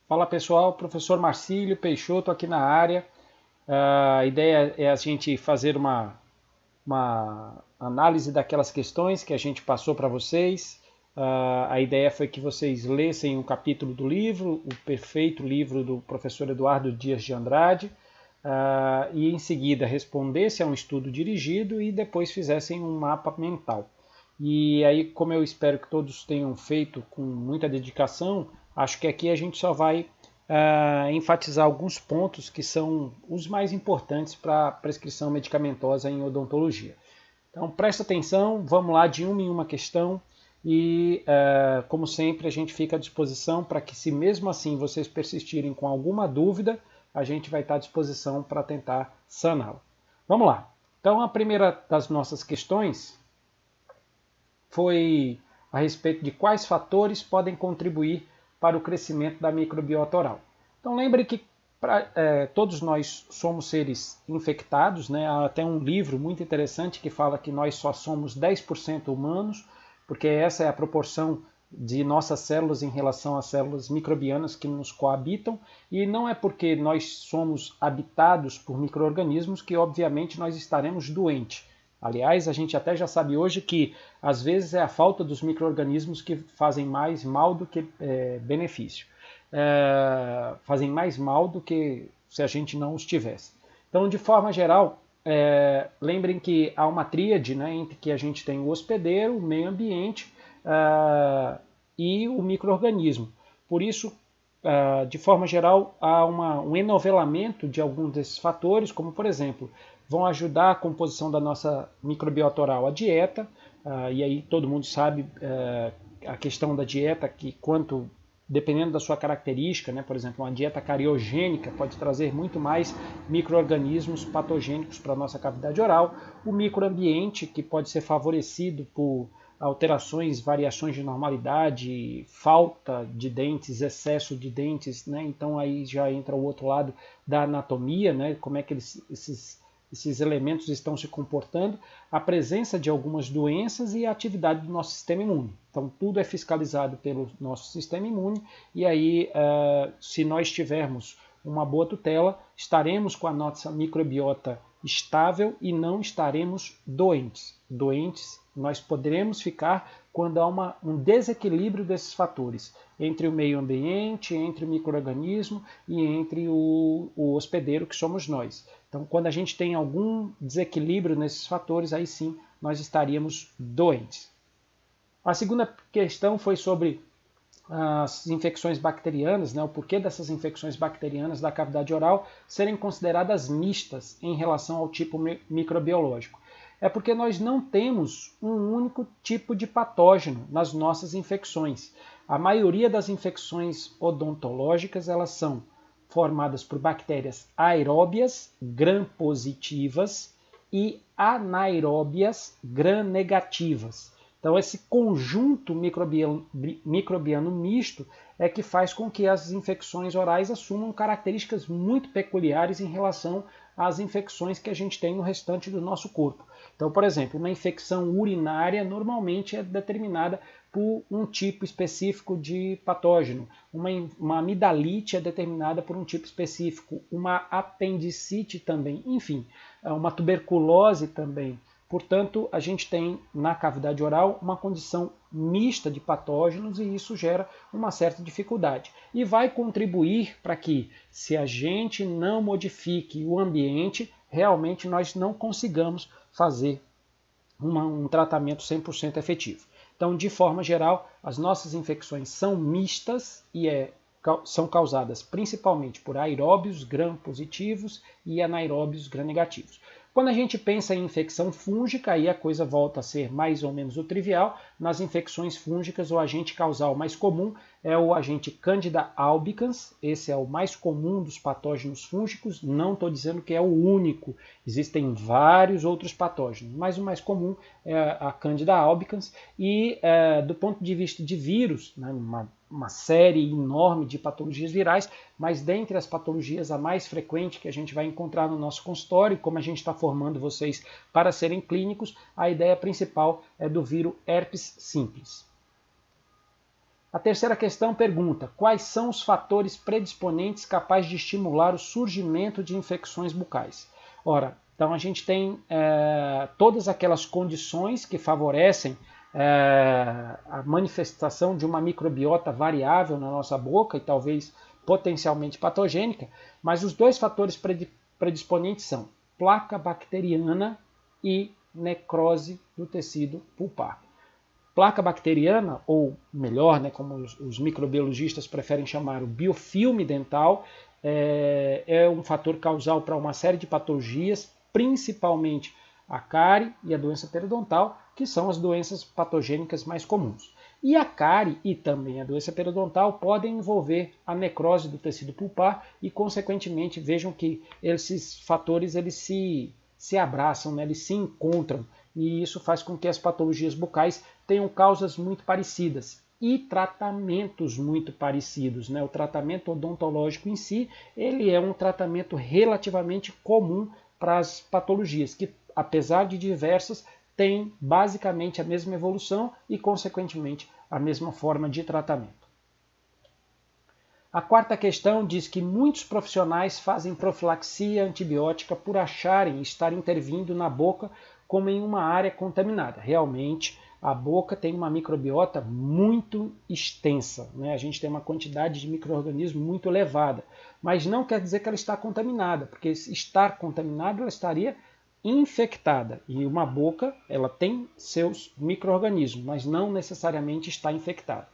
Fala pessoal, professor Marcílio Peixoto aqui na área. A ideia é a gente fazer uma análise daquelas questões que a gente passou para vocês. A ideia foi que vocês lessem um capítulo do livro, o perfeito livro do professor Eduardo Dias de Andrade, e em seguida respondessem a um estudo dirigido e depois fizessem um mapa mental. E aí, como eu espero que todos tenham feito com muita dedicação, acho que aqui a gente só vai enfatizar alguns pontos que são os mais importantes para a prescrição medicamentosa em odontologia. Então, presta atenção, vamos lá de uma em uma questão e, como sempre, a gente fica à disposição para que, se mesmo assim vocês persistirem com alguma dúvida, a gente vai estar à disposição para tentar saná-la. Vamos lá. Então, a primeira das nossas questões foi a respeito de quais fatores podem contribuir para o crescimento da microbiota oral. Então lembre que todos nós somos seres infectados, né? Há até um livro muito interessante que fala que nós só somos 10% humanos, porque essa é a proporção de nossas células em relação às células microbianas que nos coabitam, e não é porque nós somos habitados por micro-organismos que obviamente nós estaremos doentes. Aliás, a gente até já sabe hoje que às vezes é a falta dos micro-organismos que fazem mais mal do que benefício. Fazem mais mal do que se a gente não os tivesse. Então, de forma geral, lembrem que há uma tríade, né, entre que a gente tem o hospedeiro, o meio ambiente e o micro-organismo. Por isso, de forma geral, há um enovelamento de alguns desses fatores, como por exemplo, vão ajudar a composição da nossa microbiota oral a dieta, e aí todo mundo sabe a questão da dieta, que dependendo da sua característica, né, por exemplo, uma dieta cariogênica pode trazer muito mais micro-organismos patogênicos para a nossa cavidade oral, o microambiente, que pode ser favorecido por alterações, variações de normalidade, falta de dentes, excesso de dentes, né? Então aí já entra o outro lado da anatomia, né? Como é que esses elementos estão se comportando, a presença de algumas doenças e a atividade do nosso sistema imune. Então tudo é fiscalizado pelo nosso sistema imune e aí se nós tivermos uma boa tutela, estaremos com a nossa microbiota estável e não estaremos doentes. Doentes nós poderemos ficar quando há um desequilíbrio desses fatores entre o meio ambiente, entre o micro-organismo e entre o hospedeiro, que somos nós. Então, quando a gente tem algum desequilíbrio nesses fatores, aí sim nós estaríamos doentes. A segunda questão foi sobre as infecções bacterianas, né, o porquê dessas infecções bacterianas da cavidade oral serem consideradas mistas em relação ao tipo microbiológico. É porque nós não temos um único tipo de patógeno nas nossas infecções. A maioria das infecções odontológicas elas são formadas por bactérias aeróbias gram-positivas e anaeróbias gram-negativas. Então, esse conjunto microbiano misto é que faz com que as infecções orais assumam características muito peculiares em relação às infecções que a gente tem no restante do nosso corpo. Então, por exemplo, uma infecção urinária normalmente é determinada por um tipo específico de patógeno. Uma amidalite é determinada por um tipo específico. Uma apendicite também. Enfim, uma tuberculose também. Portanto, a gente tem na cavidade oral uma condição mista de patógenos e isso gera uma certa dificuldade. E vai contribuir para que, se a gente não modifique o ambiente, realmente nós não consigamos fazer um tratamento 100% efetivo. Então, de forma geral, as nossas infecções são mistas e são causadas principalmente por aeróbios gram-positivos e anaeróbios gram-negativos. Quando a gente pensa em infecção fúngica, aí a coisa volta a ser mais ou menos o trivial. Nas infecções fúngicas, o agente causal mais comum é o agente Candida albicans. Esse é o mais comum dos patógenos fúngicos. Não estou dizendo que é o único. Existem vários outros patógenos, mas o mais comum é a Candida albicans. E do ponto de vista de vírus, né, uma série enorme de patologias virais, mas dentre as patologias a mais frequente que a gente vai encontrar no nosso consultório, como a gente está formando vocês para serem clínicos, a ideia principal é do vírus herpes simples. A terceira questão pergunta: quais são os fatores predisponentes capazes de estimular o surgimento de infecções bucais? Ora, então a gente tem todas aquelas condições que favorecem a manifestação de uma microbiota variável na nossa boca e talvez potencialmente patogênica, mas os dois fatores predisponentes são placa bacteriana e necrose do tecido pulpar. Placa bacteriana, ou melhor, como os microbiologistas preferem chamar, o biofilme dental, é um fator causal para uma série de patologias, principalmente a cárie e a doença periodontal, que são as doenças patogênicas mais comuns. E a cárie e também a doença periodontal podem envolver a necrose do tecido pulpar e, consequentemente, vejam que esses fatores eles se abraçam, eles se encontram, e isso faz com que as patologias bucais tenham causas muito parecidas e tratamentos muito parecidos. O tratamento odontológico em si, ele é um tratamento relativamente comum para as patologias, que apesar de diversas, têm basicamente a mesma evolução e, consequentemente, a mesma forma de tratamento. A quarta questão diz que muitos profissionais fazem profilaxia antibiótica por acharem estar intervindo na boca como em uma área contaminada. Realmente, a boca tem uma microbiota muito extensa, A gente tem uma quantidade de micro-organismos muito elevada, mas não quer dizer que ela está contaminada, porque se estar contaminada, ela estaria infectada. E uma boca, ela tem seus micro-organismos, mas não necessariamente está infectada.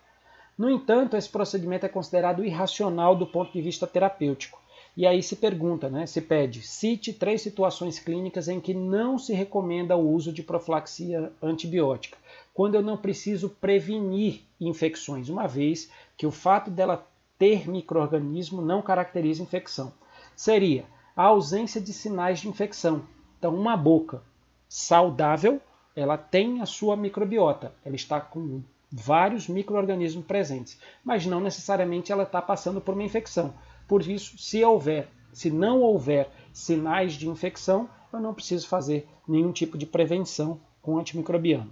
No entanto, esse procedimento é considerado irracional do ponto de vista terapêutico. E aí se pergunta, se pede, cite 3 situações clínicas em que não se recomenda o uso de profilaxia antibiótica, quando eu não preciso prevenir infecções, uma vez que o fato dela ter micro-organismo não caracteriza infecção. Seria a ausência de sinais de infecção. Então, uma boca saudável, ela tem a sua microbiota, ela está com vários micro-organismos presentes, mas não necessariamente ela está passando por uma infecção. Por isso, se não houver sinais de infecção, eu não preciso fazer nenhum tipo de prevenção com antimicrobiano.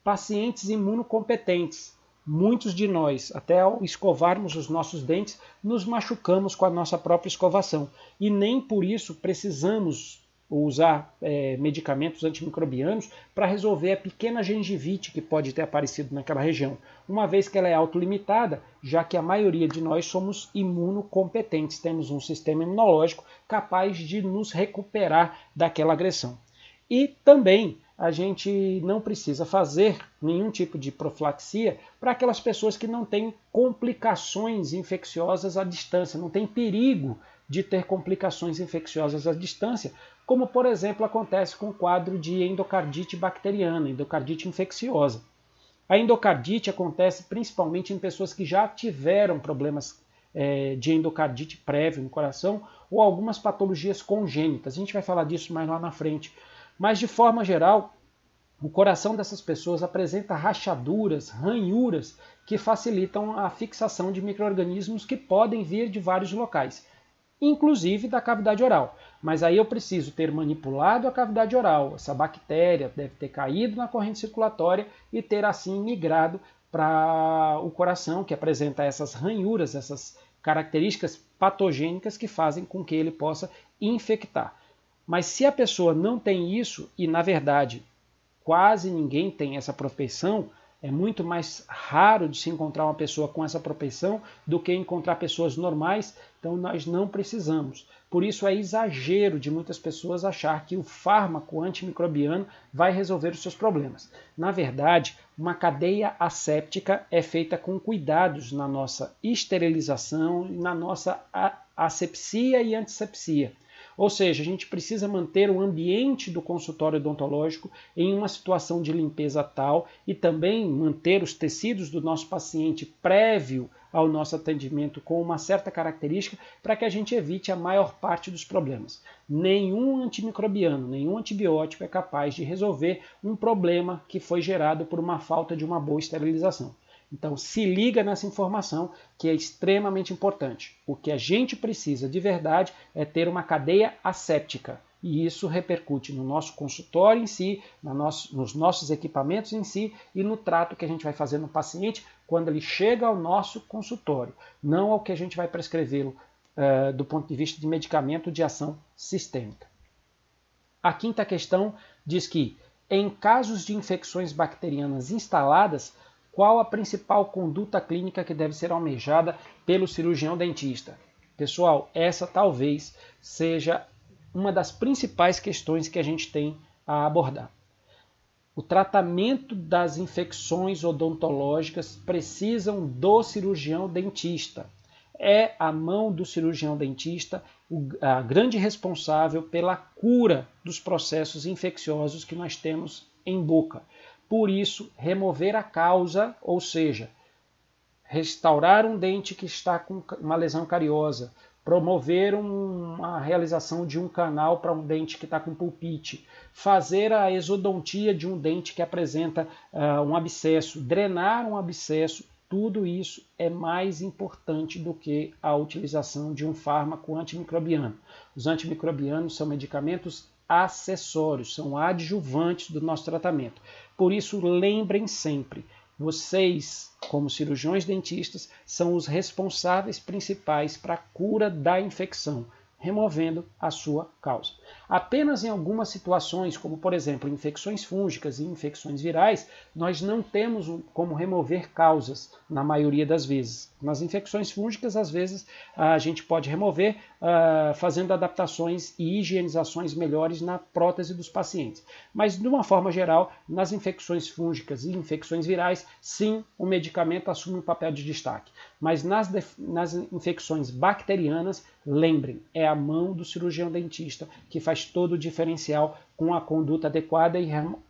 Pacientes imunocompetentes. Muitos de nós, até ao escovarmos os nossos dentes, nos machucamos com a nossa própria escovação. E nem por isso precisamos usar medicamentos antimicrobianos para resolver a pequena gengivite que pode ter aparecido naquela região, uma vez que ela é autolimitada, já que a maioria de nós somos imunocompetentes, temos um sistema imunológico capaz de nos recuperar daquela agressão. E também a gente não precisa fazer nenhum tipo de profilaxia para aquelas pessoas que não têm complicações infecciosas à distância, não tem perigo de ter complicações infecciosas à distância, como, por exemplo, acontece com o quadro de endocardite bacteriana, endocardite infecciosa. A endocardite acontece principalmente em pessoas que já tiveram problemas de endocardite prévio no coração ou algumas patologias congênitas. A gente vai falar disso mais lá na frente. Mas, de forma geral, o coração dessas pessoas apresenta rachaduras, ranhuras, que facilitam a fixação de micro-organismos que podem vir de vários locais, inclusive da cavidade oral. Mas aí eu preciso ter manipulado a cavidade oral, essa bactéria deve ter caído na corrente circulatória e ter assim migrado para o coração, que apresenta essas ranhuras, essas características patogênicas que fazem com que ele possa infectar. Mas se a pessoa não tem isso, e na verdade quase ninguém tem essa propensão, é muito mais raro de se encontrar uma pessoa com essa propensão do que encontrar pessoas normais, então nós não precisamos. Por isso é exagero de muitas pessoas achar que o fármaco antimicrobiano vai resolver os seus problemas. Na verdade, uma cadeia asséptica é feita com cuidados na nossa esterilização, na nossa asepsia e antisepsia. Ou seja, a gente precisa manter o ambiente do consultório odontológico em uma situação de limpeza tal e também manter os tecidos do nosso paciente prévio ao nosso atendimento com uma certa característica para que a gente evite a maior parte dos problemas. Nenhum antimicrobiano, nenhum antibiótico é capaz de resolver um problema que foi gerado por uma falta de uma boa esterilização. Então se liga nessa informação que é extremamente importante. O que a gente precisa de verdade é ter uma cadeia asséptica. e isso repercute no nosso consultório em si, nos nossos equipamentos em si e no trato que a gente vai fazer no paciente quando ele chega ao nosso consultório, não ao que a gente vai prescrevê-lo do ponto de vista de medicamento de ação sistêmica. A quinta questão diz que, em casos de infecções bacterianas instaladas, qual a principal conduta clínica que deve ser almejada pelo cirurgião dentista? Pessoal, essa talvez seja uma das principais questões que a gente tem a abordar. O tratamento das infecções odontológicas precisam do cirurgião dentista. É a mão do cirurgião dentista a grande responsável pela cura dos processos infecciosos que nós temos em boca. Por isso, remover a causa, ou seja, restaurar um dente que está com uma lesão cariosa, promover uma realização de um canal para um dente que está com pulpite, fazer a exodontia de um dente que apresenta um abscesso, drenar um abscesso, tudo isso é mais importante do que a utilização de um fármaco antimicrobiano. Os antimicrobianos são medicamentos acessórios, são adjuvantes do nosso tratamento. Por isso, lembrem sempre, vocês, como cirurgiões dentistas, são os responsáveis principais para a cura da infecção, removendo a sua causa. Apenas em algumas situações, como por exemplo infecções fúngicas e infecções virais, nós não temos como remover causas na maioria das vezes. Nas infecções fúngicas, às vezes, a gente pode remover fazendo adaptações e higienizações melhores na prótese dos pacientes. Mas, de uma forma geral, nas infecções fúngicas e infecções virais, sim, o medicamento assume um papel de destaque. Mas nas infecções bacterianas, lembrem, é a mão do cirurgião dentista que faz todo o diferencial com a conduta adequada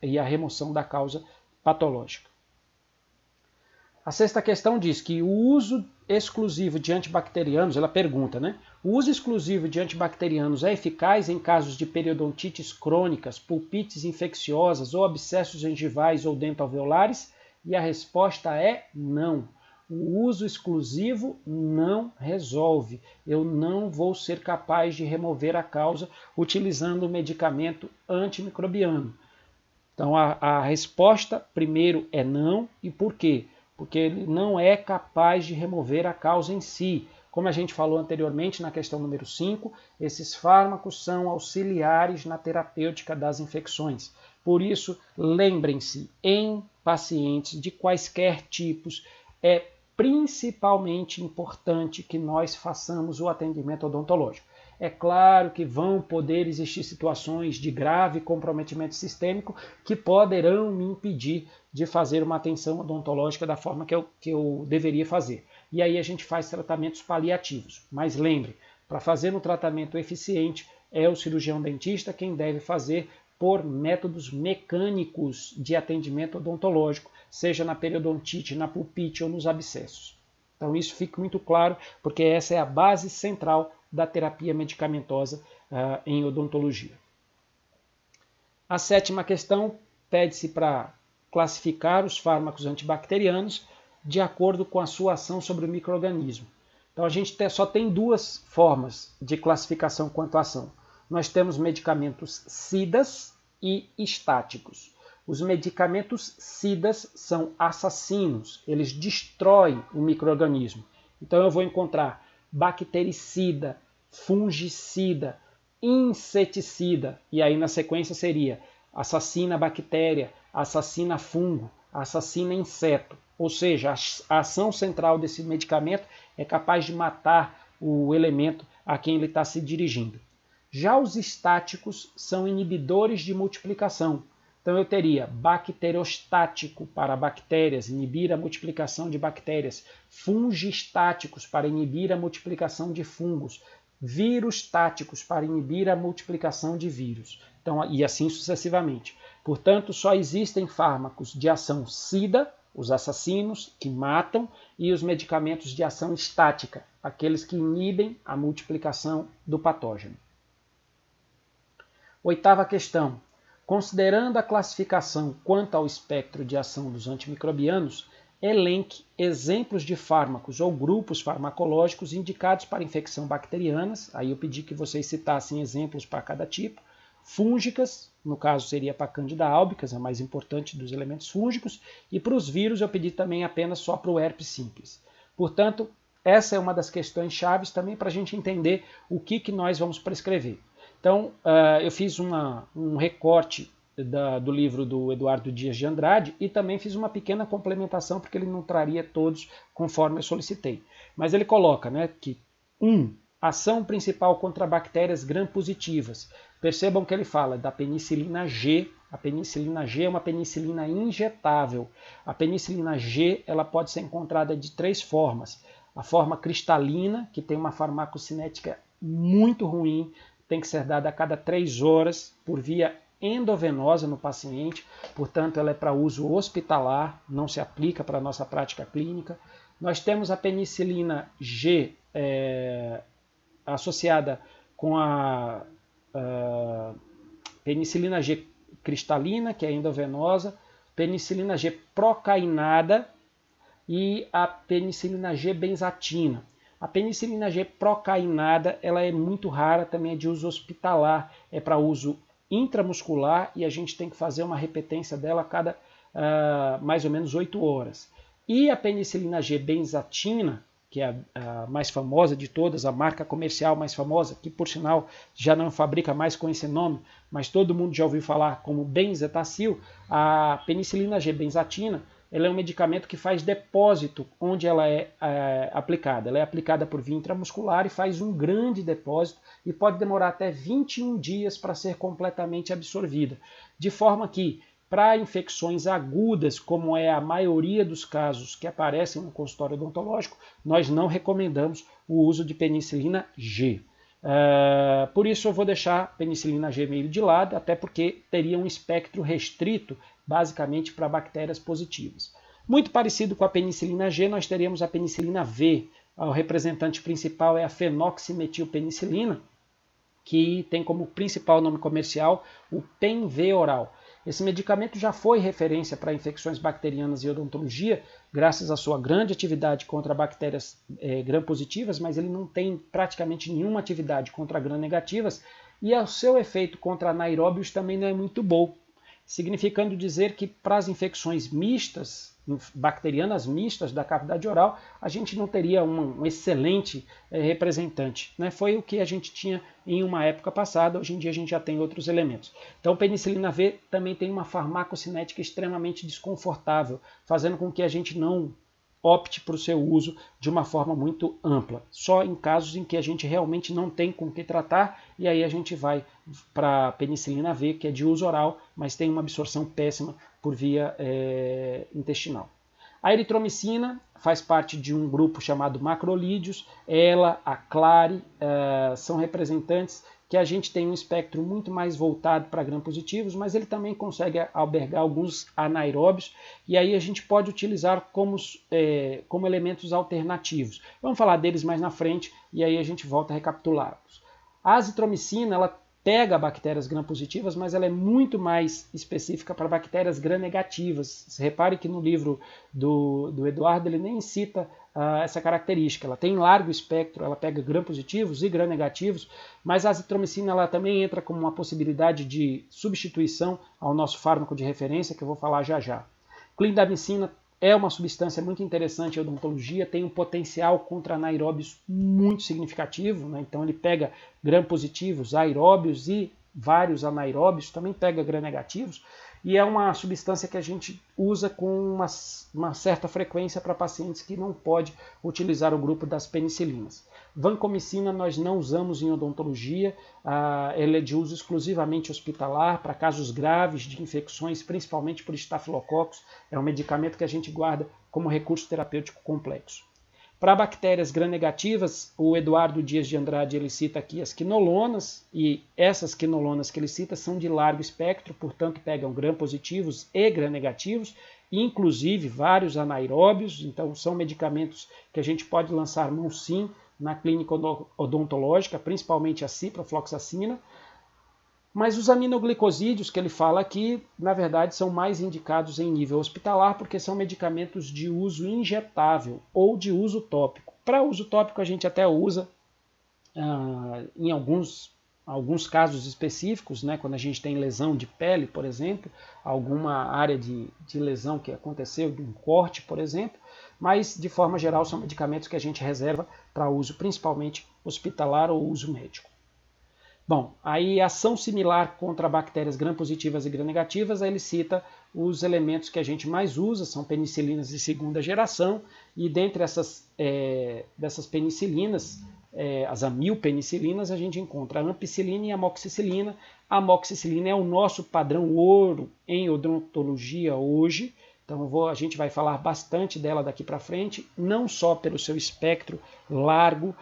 e a remoção da causa patológica. A sexta questão diz que o uso exclusivo de antibacterianos, ela pergunta, né? O uso exclusivo de antibacterianos é eficaz em casos de periodontites crônicas, pulpites infecciosas ou abscessos gengivais ou dentoalveolares? E a resposta é não. O uso exclusivo não resolve. Eu não vou ser capaz de remover a causa utilizando o medicamento antimicrobiano. Então a resposta primeiro é não. E por quê? Porque ele não é capaz de remover a causa em si. Como a gente falou anteriormente na questão número 5, esses fármacos são auxiliares na terapêutica das infecções. Por isso, lembrem-se, em pacientes de quaisquer tipos, é principalmente importante que nós façamos o atendimento odontológico. É claro que vão poder existir situações de grave comprometimento sistêmico que poderão me impedir de fazer uma atenção odontológica da forma que eu deveria fazer. E aí a gente faz tratamentos paliativos. Mas lembre, para fazer um tratamento eficiente, é o cirurgião dentista quem deve fazer por métodos mecânicos de atendimento odontológico, seja na periodontite, na pulpite ou nos abscessos. Então isso fica muito claro, porque essa é a base central da terapia medicamentosa em odontologia. A sétima questão pede-se para classificar os fármacos antibacterianos de acordo com a sua ação sobre o micro-organismo. Então a gente só tem duas formas de classificação quanto à ação. Nós temos medicamentos SIDAs e estáticos. Os medicamentos SIDAs são assassinos, eles destroem o micro-organismo. Então eu vou encontrar bactericida, fungicida, inseticida, e aí na sequência seria assassina bactéria, assassina fungo, assassina inseto. Ou seja, a ação central desse medicamento é capaz de matar o elemento a quem ele está se dirigindo. Já os estáticos são inibidores de multiplicação. Então eu teria bacteriostático para bactérias, inibir a multiplicação de bactérias, fungistáticos para inibir a multiplicação de fungos, virustáticos para inibir a multiplicação de vírus. Então, e assim sucessivamente. Portanto, só existem fármacos de ação SIDA, os assassinos que matam, e os medicamentos de ação estática, aqueles que inibem a multiplicação do patógeno. Oitava questão. Considerando a classificação quanto ao espectro de ação dos antimicrobianos, elenque exemplos de fármacos ou grupos farmacológicos indicados para infecção bacterianas. Aí eu pedi que vocês citassem exemplos para cada tipo. fúngicas, no caso seria para Candida albicans, a mais importante dos elementos fúngicos, e para os vírus eu pedi também apenas só para o herpes simples. Portanto, essa é uma das questões chaves também para a gente entender o que nós vamos prescrever. Então, eu fiz um recorte do livro do Eduardo Dias de Andrade e também fiz uma pequena complementação, porque ele não traria todos conforme eu solicitei. Mas ele coloca, né, que ação principal contra bactérias gram-positivas. Percebam que ele fala da penicilina G. A penicilina G é uma penicilina injetável. A penicilina G ela pode ser encontrada de 3 formas. A forma cristalina, que tem uma farmacocinética muito ruim, tem que ser dada a cada 3 horas por via endovenosa no paciente, portanto ela é para uso hospitalar, não se aplica para a nossa prática clínica. Nós temos a penicilina G associada com a penicilina G cristalina, que é endovenosa, penicilina G procainada e a penicilina G benzatina. A penicilina G procainada ela é muito rara, também é de uso hospitalar, é para uso intramuscular e a gente tem que fazer uma repetência dela a cada mais ou menos 8 horas. E a penicilina G benzatina, que é a mais famosa de todas, a marca comercial mais famosa, que por sinal já não fabrica mais com esse nome, mas todo mundo já ouviu falar como benzetacil, a penicilina G benzatina, ela é um medicamento que faz depósito onde ela é aplicada. Ela é aplicada por via intramuscular e faz um grande depósito e pode demorar até 21 dias para ser completamente absorvida. De forma que, para infecções agudas, como é a maioria dos casos que aparecem no consultório odontológico, nós não recomendamos o uso de penicilina G. Por isso eu vou deixar a penicilina G meio de lado, até porque teria um espectro restrito, basicamente para bactérias positivas. Muito parecido com a penicilina G, nós teríamos a penicilina V. O representante principal é a fenoximetilpenicilina, que tem como principal nome comercial o Penveoral. Esse medicamento já foi referência para infecções bacterianas e odontologia, graças à sua grande atividade contra bactérias gram-positivas, mas ele não tem praticamente nenhuma atividade contra gram-negativas, e o seu efeito contra anaeróbios também não é muito bom, significando dizer que para as infecções mistas, bacterianas mistas da cavidade oral, a gente não teria um excelente representante. Né? Foi o que a gente tinha em uma época passada, hoje em dia a gente já tem outros elementos. Então, penicilina V também tem uma farmacocinética extremamente desconfortável, fazendo com que a gente não opte para o seu uso de uma forma muito ampla, só em casos em que a gente realmente não tem com que tratar, e aí a gente vai para a penicilina V, que é de uso oral, mas tem uma absorção péssima por via intestinal. A eritromicina faz parte de um grupo chamado macrolídeos, ela, a clare, são representantes que a gente tem um espectro muito mais voltado para gram-positivos, mas ele também consegue albergar alguns anaeróbios, e aí a gente pode utilizar como elementos alternativos. Vamos falar deles mais na frente, e aí a gente volta a recapitulá-los. A azitromicina, ela pega bactérias gram-positivas, mas ela é muito mais específica para bactérias gram-negativas. Repare que no livro do Eduardo ele nem cita essa característica. Ela tem largo espectro, ela pega gram-positivos e gram-negativos, mas a azitromicina ela também entra como uma possibilidade de substituição ao nosso fármaco de referência, que eu vou falar já já. Clindamicina é uma substância muito interessante em odontologia, tem um potencial contra anaeróbios muito significativo, né? Então ele pega gram-positivos, aeróbios e vários anaeróbios, também pega gram-negativos, e é uma substância que a gente usa com uma certa frequência para pacientes que não pode utilizar o grupo das penicilinas. Vancomicina nós não usamos em odontologia, ela é de uso exclusivamente hospitalar, para casos graves de infecções, principalmente por estafilococcus, é um medicamento que a gente guarda como recurso terapêutico complexo. Para bactérias gram-negativas, o Eduardo Dias de Andrade ele cita aqui as quinolonas, e essas quinolonas que ele cita são de largo espectro, portanto pegam gram-positivos e gram-negativos, inclusive vários anaeróbios, então são medicamentos que a gente pode lançar mão sim na clínica odontológica, principalmente a ciprofloxacina. Mas os aminoglicosídeos que ele fala aqui, na verdade, são mais indicados em nível hospitalar porque são medicamentos de uso injetável ou de uso tópico. Para uso tópico a gente até usa em alguns alguns casos específicos, né, quando a gente tem lesão de pele, por exemplo, alguma área de lesão que aconteceu, de um corte, por exemplo, mas de forma geral são medicamentos que a gente reserva para uso principalmente hospitalar ou uso médico. Bom, aí ação similar contra bactérias gram-positivas e gram-negativas, aí ele cita os elementos que a gente mais usa, são penicilinas de segunda geração, e dentre dessas penicilinas, as amilpenicilinas, a gente encontra a ampicilina e a amoxicilina. A amoxicilina é o nosso padrão ouro em odontologia hoje, então a gente vai falar bastante dela daqui para frente, não só pelo seu espectro largo,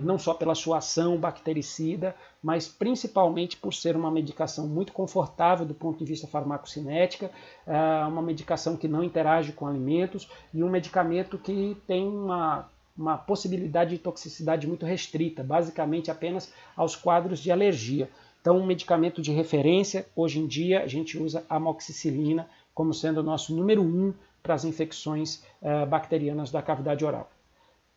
não só pela sua ação bactericida, mas principalmente por ser uma medicação muito confortável do ponto de vista farmacocinética, uma medicação que não interage com alimentos e um medicamento que tem uma possibilidade de toxicidade muito restrita, basicamente apenas aos quadros de alergia. Então, um medicamento de referência, hoje em dia, a gente usa a amoxicilina como sendo o nosso número 1 para as infecções bacterianas da cavidade oral.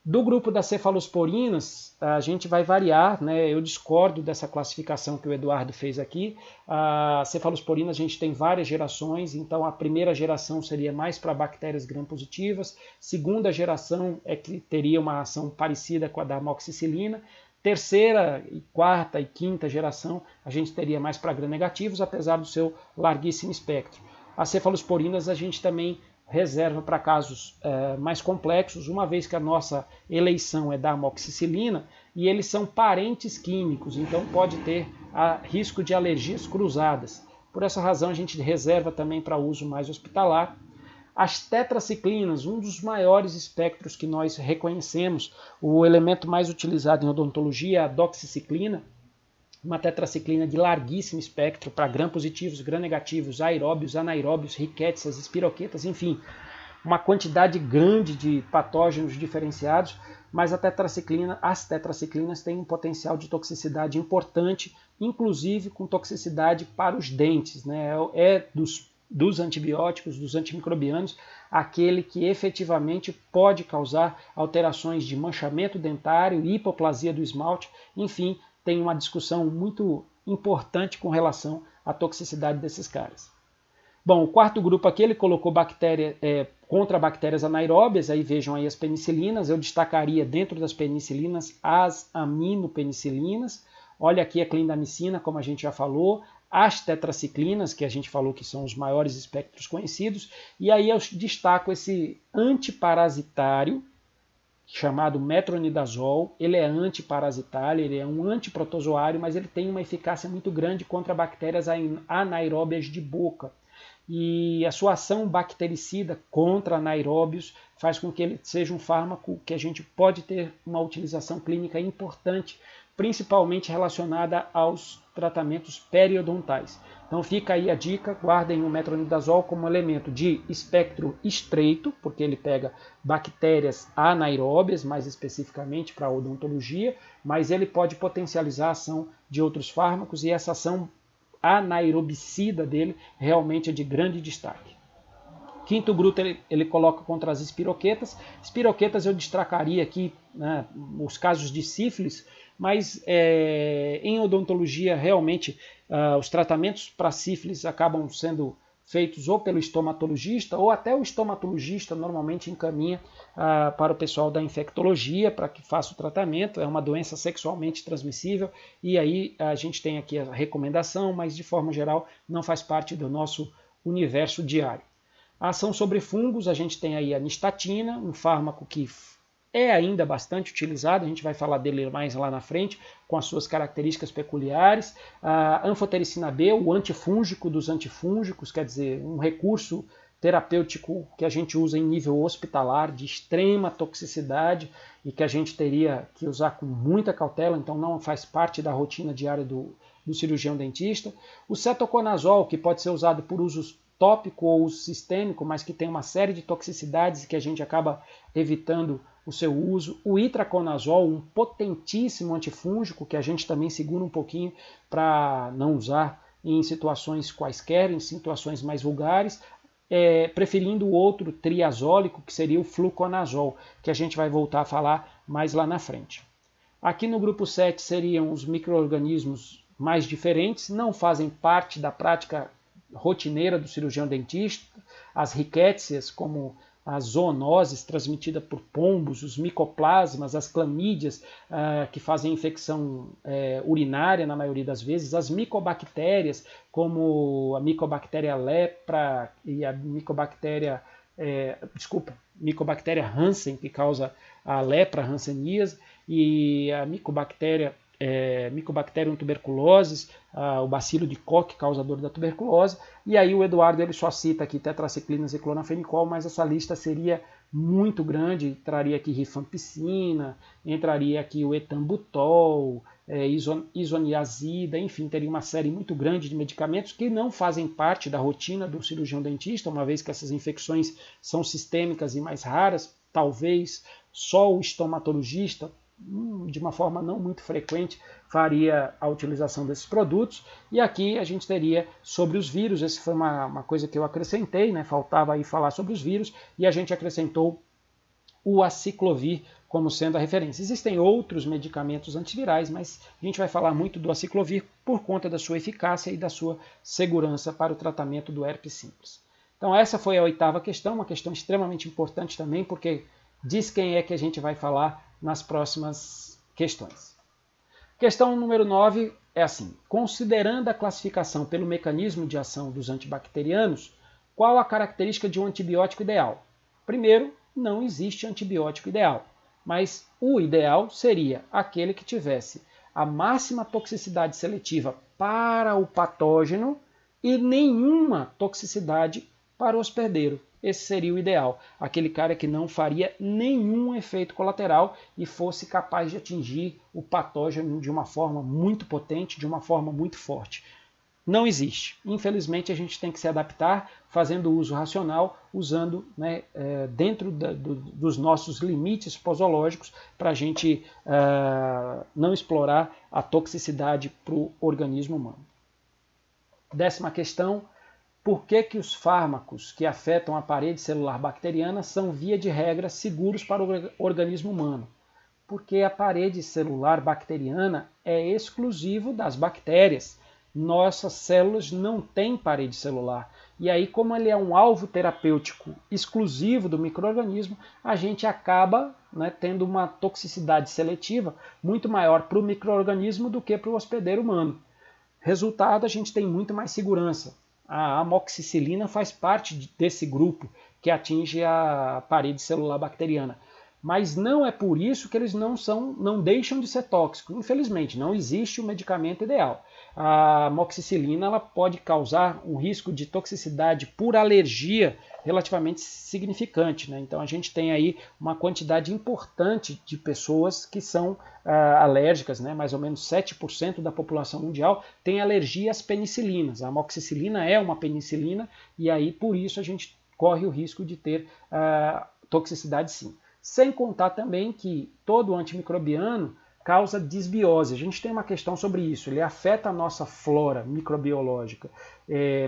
Do grupo das cefalosporinas, a gente vai variar, né? Eu discordo dessa classificação que o Eduardo fez aqui. A cefalosporina a gente tem várias gerações, então a primeira geração seria mais para bactérias gram-positivas, segunda geração é que teria uma ação parecida com a da amoxicilina, terceira, quarta e quinta geração a gente teria mais para gram-negativos, apesar do seu larguíssimo espectro. As cefalosporinas a gente também reserva para casos mais complexos, uma vez que a nossa eleição é da amoxicilina e eles são parentes químicos, então pode ter risco de alergias cruzadas. Por essa razão a gente reserva também para uso mais hospitalar. As tetraciclinas, um dos maiores espectros que nós reconhecemos, o elemento mais utilizado em odontologia é a doxiciclina, uma tetraciclina de larguíssimo espectro para gram-positivos, gram-negativos, aeróbios, anaeróbios, riquétsias, espiroquetas, enfim, uma quantidade grande de patógenos diferenciados, mas as tetraciclinas têm um potencial de toxicidade importante, inclusive com toxicidade para os dentes, né? Dos antibióticos, dos antimicrobianos, aquele que efetivamente pode causar alterações de manchamento dentário, hipoplasia do esmalte, enfim, tem uma discussão muito importante com relação à toxicidade desses caras. Bom, o quarto grupo aqui ele colocou contra bactérias anaeróbias, aí vejam aí as penicilinas, eu destacaria dentro das penicilinas as aminopenicilinas, olha aqui a clindamicina, como a gente já falou, as tetraciclinas, que a gente falou que são os maiores espectros conhecidos, e aí eu destaco esse antiparasitário, chamado metronidazol, ele é antiparasitário, ele é um antiprotozoário, mas ele tem uma eficácia muito grande contra bactérias anaeróbias de boca. E a sua ação bactericida contra anaeróbios faz com que ele seja um fármaco que a gente pode ter uma utilização clínica importante, principalmente relacionada aos tratamentos periodontais. Então fica aí a dica, guardem o metronidazol como elemento de espectro estreito, porque ele pega bactérias anaeróbias, mais especificamente para a odontologia, mas ele pode potencializar a ação de outros fármacos e essa ação anaerobicida dele realmente é de grande destaque. Quinto grupo ele coloca contra as espiroquetas. Espiroquetas eu destacaria aqui, né, os casos de sífilis, mas em odontologia realmente os tratamentos para sífilis acabam sendo feitos ou pelo estomatologista ou até o estomatologista normalmente encaminha para o pessoal da infectologia para que faça o tratamento. É uma doença sexualmente transmissível e aí a gente tem aqui a recomendação, mas de forma geral não faz parte do nosso universo diário. A ação sobre fungos, a gente tem aí a nistatina, um fármaco que é ainda bastante utilizado, a gente vai falar dele mais lá na frente, com as suas características peculiares. A anfotericina B, o antifúngico dos antifúngicos, quer dizer, um recurso terapêutico que a gente usa em nível hospitalar, de extrema toxicidade e que a gente teria que usar com muita cautela, então não faz parte da rotina diária do cirurgião dentista. O cetoconazol, que pode ser usado por usos tópico ou sistêmico, mas que tem uma série de toxicidades que a gente acaba evitando o seu uso. O itraconazol, um potentíssimo antifúngico que a gente também segura um pouquinho para não usar em situações quaisquer, em situações mais vulgares, preferindo o outro triazólico, que seria o fluconazol, que a gente vai voltar a falar mais lá na frente. Aqui no grupo 7 seriam os micro-organismos mais diferentes, não fazem parte da prática rotineira do cirurgião dentista, as rickétsias, como as zoonoses transmitidas por pombos, os micoplasmas, as clamídias, que fazem infecção urinária na maioria das vezes, as micobactérias, como a micobactéria lepra e a micobactéria Hansen, que causa a lepra hanseníase, e a Mycobacterium tuberculosis, o bacilo de Koch, causador da tuberculose. E aí o Eduardo ele só cita aqui tetraciclinas e clonafenicol, mas essa lista seria muito grande, entraria aqui rifampicina, entraria aqui o etambutol, isoniazida, enfim, teria uma série muito grande de medicamentos que não fazem parte da rotina do cirurgião dentista, uma vez que essas infecções são sistêmicas e mais raras, talvez só o estomatologista, de uma forma não muito frequente, faria a utilização desses produtos. E aqui a gente teria sobre os vírus, essa foi uma coisa que eu acrescentei, né? Faltava aí falar sobre os vírus, e a gente acrescentou o aciclovir como sendo a referência. Existem outros medicamentos antivirais, mas a gente vai falar muito do aciclovir por conta da sua eficácia e da sua segurança para o tratamento do herpes simples. Então essa foi a 8ª questão, uma questão extremamente importante também, porque diz quem é que a gente vai falar nas próximas questões. Questão número 9 é assim: considerando a classificação pelo mecanismo de ação dos antibacterianos, qual a característica de um antibiótico ideal? Primeiro, não existe antibiótico ideal, mas o ideal seria aquele que tivesse a máxima toxicidade seletiva para o patógeno e nenhuma toxicidade para o hospedeiro. Esse seria o ideal, aquele cara que não faria nenhum efeito colateral e fosse capaz de atingir o patógeno de uma forma muito potente, de uma forma muito forte. Não existe. Infelizmente, a gente tem que se adaptar fazendo uso racional, usando dentro dos nossos limites posológicos para a gente não explorar a toxicidade para o organismo humano. 10ª questão: por que os fármacos que afetam a parede celular bacteriana são, via de regra, seguros para o organismo humano? Porque a parede celular bacteriana é exclusivo das bactérias. Nossas células não têm parede celular. E aí, como ele é um alvo terapêutico exclusivo do micro-organismo, a gente acaba tendo uma toxicidade seletiva muito maior para o micro-organismo do que para o hospedeiro humano. Resultado, a gente tem muito mais segurança. A amoxicilina faz parte desse grupo que atinge a parede celular bacteriana. Mas não é por isso que eles não deixam de ser tóxicos. Infelizmente, não existe o medicamento ideal. A amoxicilina ela pode causar um risco de toxicidade por alergia relativamente significante. Então a gente tem aí uma quantidade importante de pessoas que são alérgicas, mais ou menos 7% da população mundial tem alergia às penicilinas. A amoxicilina é uma penicilina e aí por isso a gente corre o risco de ter toxicidade sim. Sem contar também que todo antimicrobiano causa disbiose. A gente tem uma questão sobre isso. Ele afeta a nossa flora microbiológica,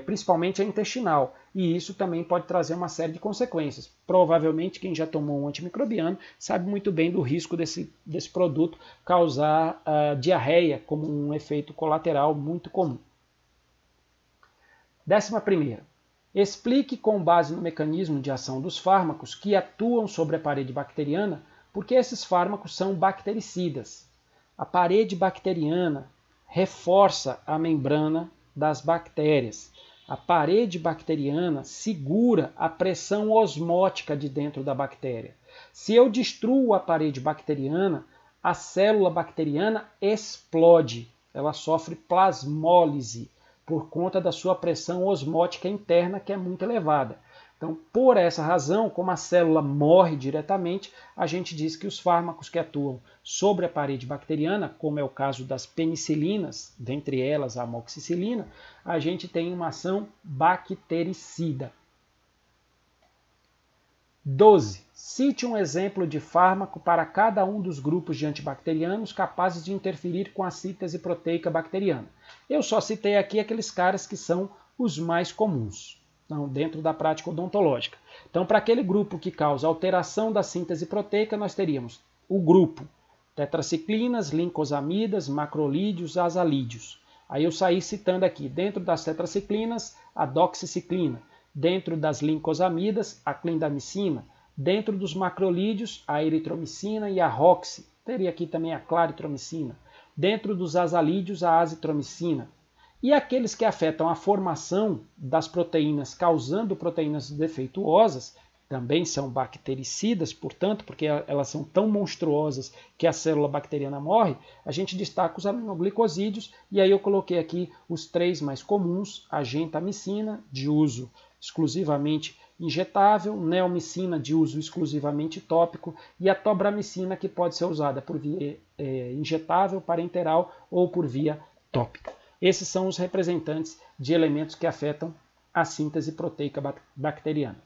principalmente a intestinal. E isso também pode trazer uma série de consequências. Provavelmente quem já tomou um antimicrobiano sabe muito bem do risco desse produto causar diarreia como um efeito colateral muito comum. 11ª. Explique, com base no mecanismo de ação dos fármacos que atuam sobre a parede bacteriana, por que esses fármacos são bactericidas. A parede bacteriana reforça a membrana das bactérias. A parede bacteriana segura a pressão osmótica de dentro da bactéria. Se eu destruo a parede bacteriana, a célula bacteriana explode. Ela sofre plasmólise por conta da sua pressão osmótica interna, que é muito elevada. Então, por essa razão, como a célula morre diretamente, a gente diz que os fármacos que atuam sobre a parede bacteriana, como é o caso das penicilinas, dentre elas a amoxicilina, a gente tem uma ação bactericida. 12. Cite um exemplo de fármaco para cada um dos grupos de antibacterianos capazes de interferir com a síntese proteica bacteriana. Eu só citei aqui aqueles caras que são os mais comuns dentro da prática odontológica. Então, para aquele grupo que causa alteração da síntese proteica, nós teríamos o grupo tetraciclinas, lincosamidas, macrolídeos, azalídeos. Aí eu saí citando aqui, dentro das tetraciclinas, a doxiciclina, dentro das lincosamidas, a clindamicina, dentro dos macrolídeos, a eritromicina e a roxi, teria aqui também a claritromicina, dentro dos azalídeos, a azitromicina. E aqueles que afetam a formação das proteínas, causando proteínas defeituosas, também são bactericidas, portanto, porque elas são tão monstruosas que a célula bacteriana morre, a gente destaca os aminoglicosídeos, e aí eu coloquei aqui os 3 mais comuns: a gentamicina, de uso exclusivamente injetável, neomicina, de uso exclusivamente tópico, e a tobramicina, que pode ser usada por via injetável, parenteral ou por via tópica. Esses são os representantes de elementos que afetam a síntese proteica bacteriana.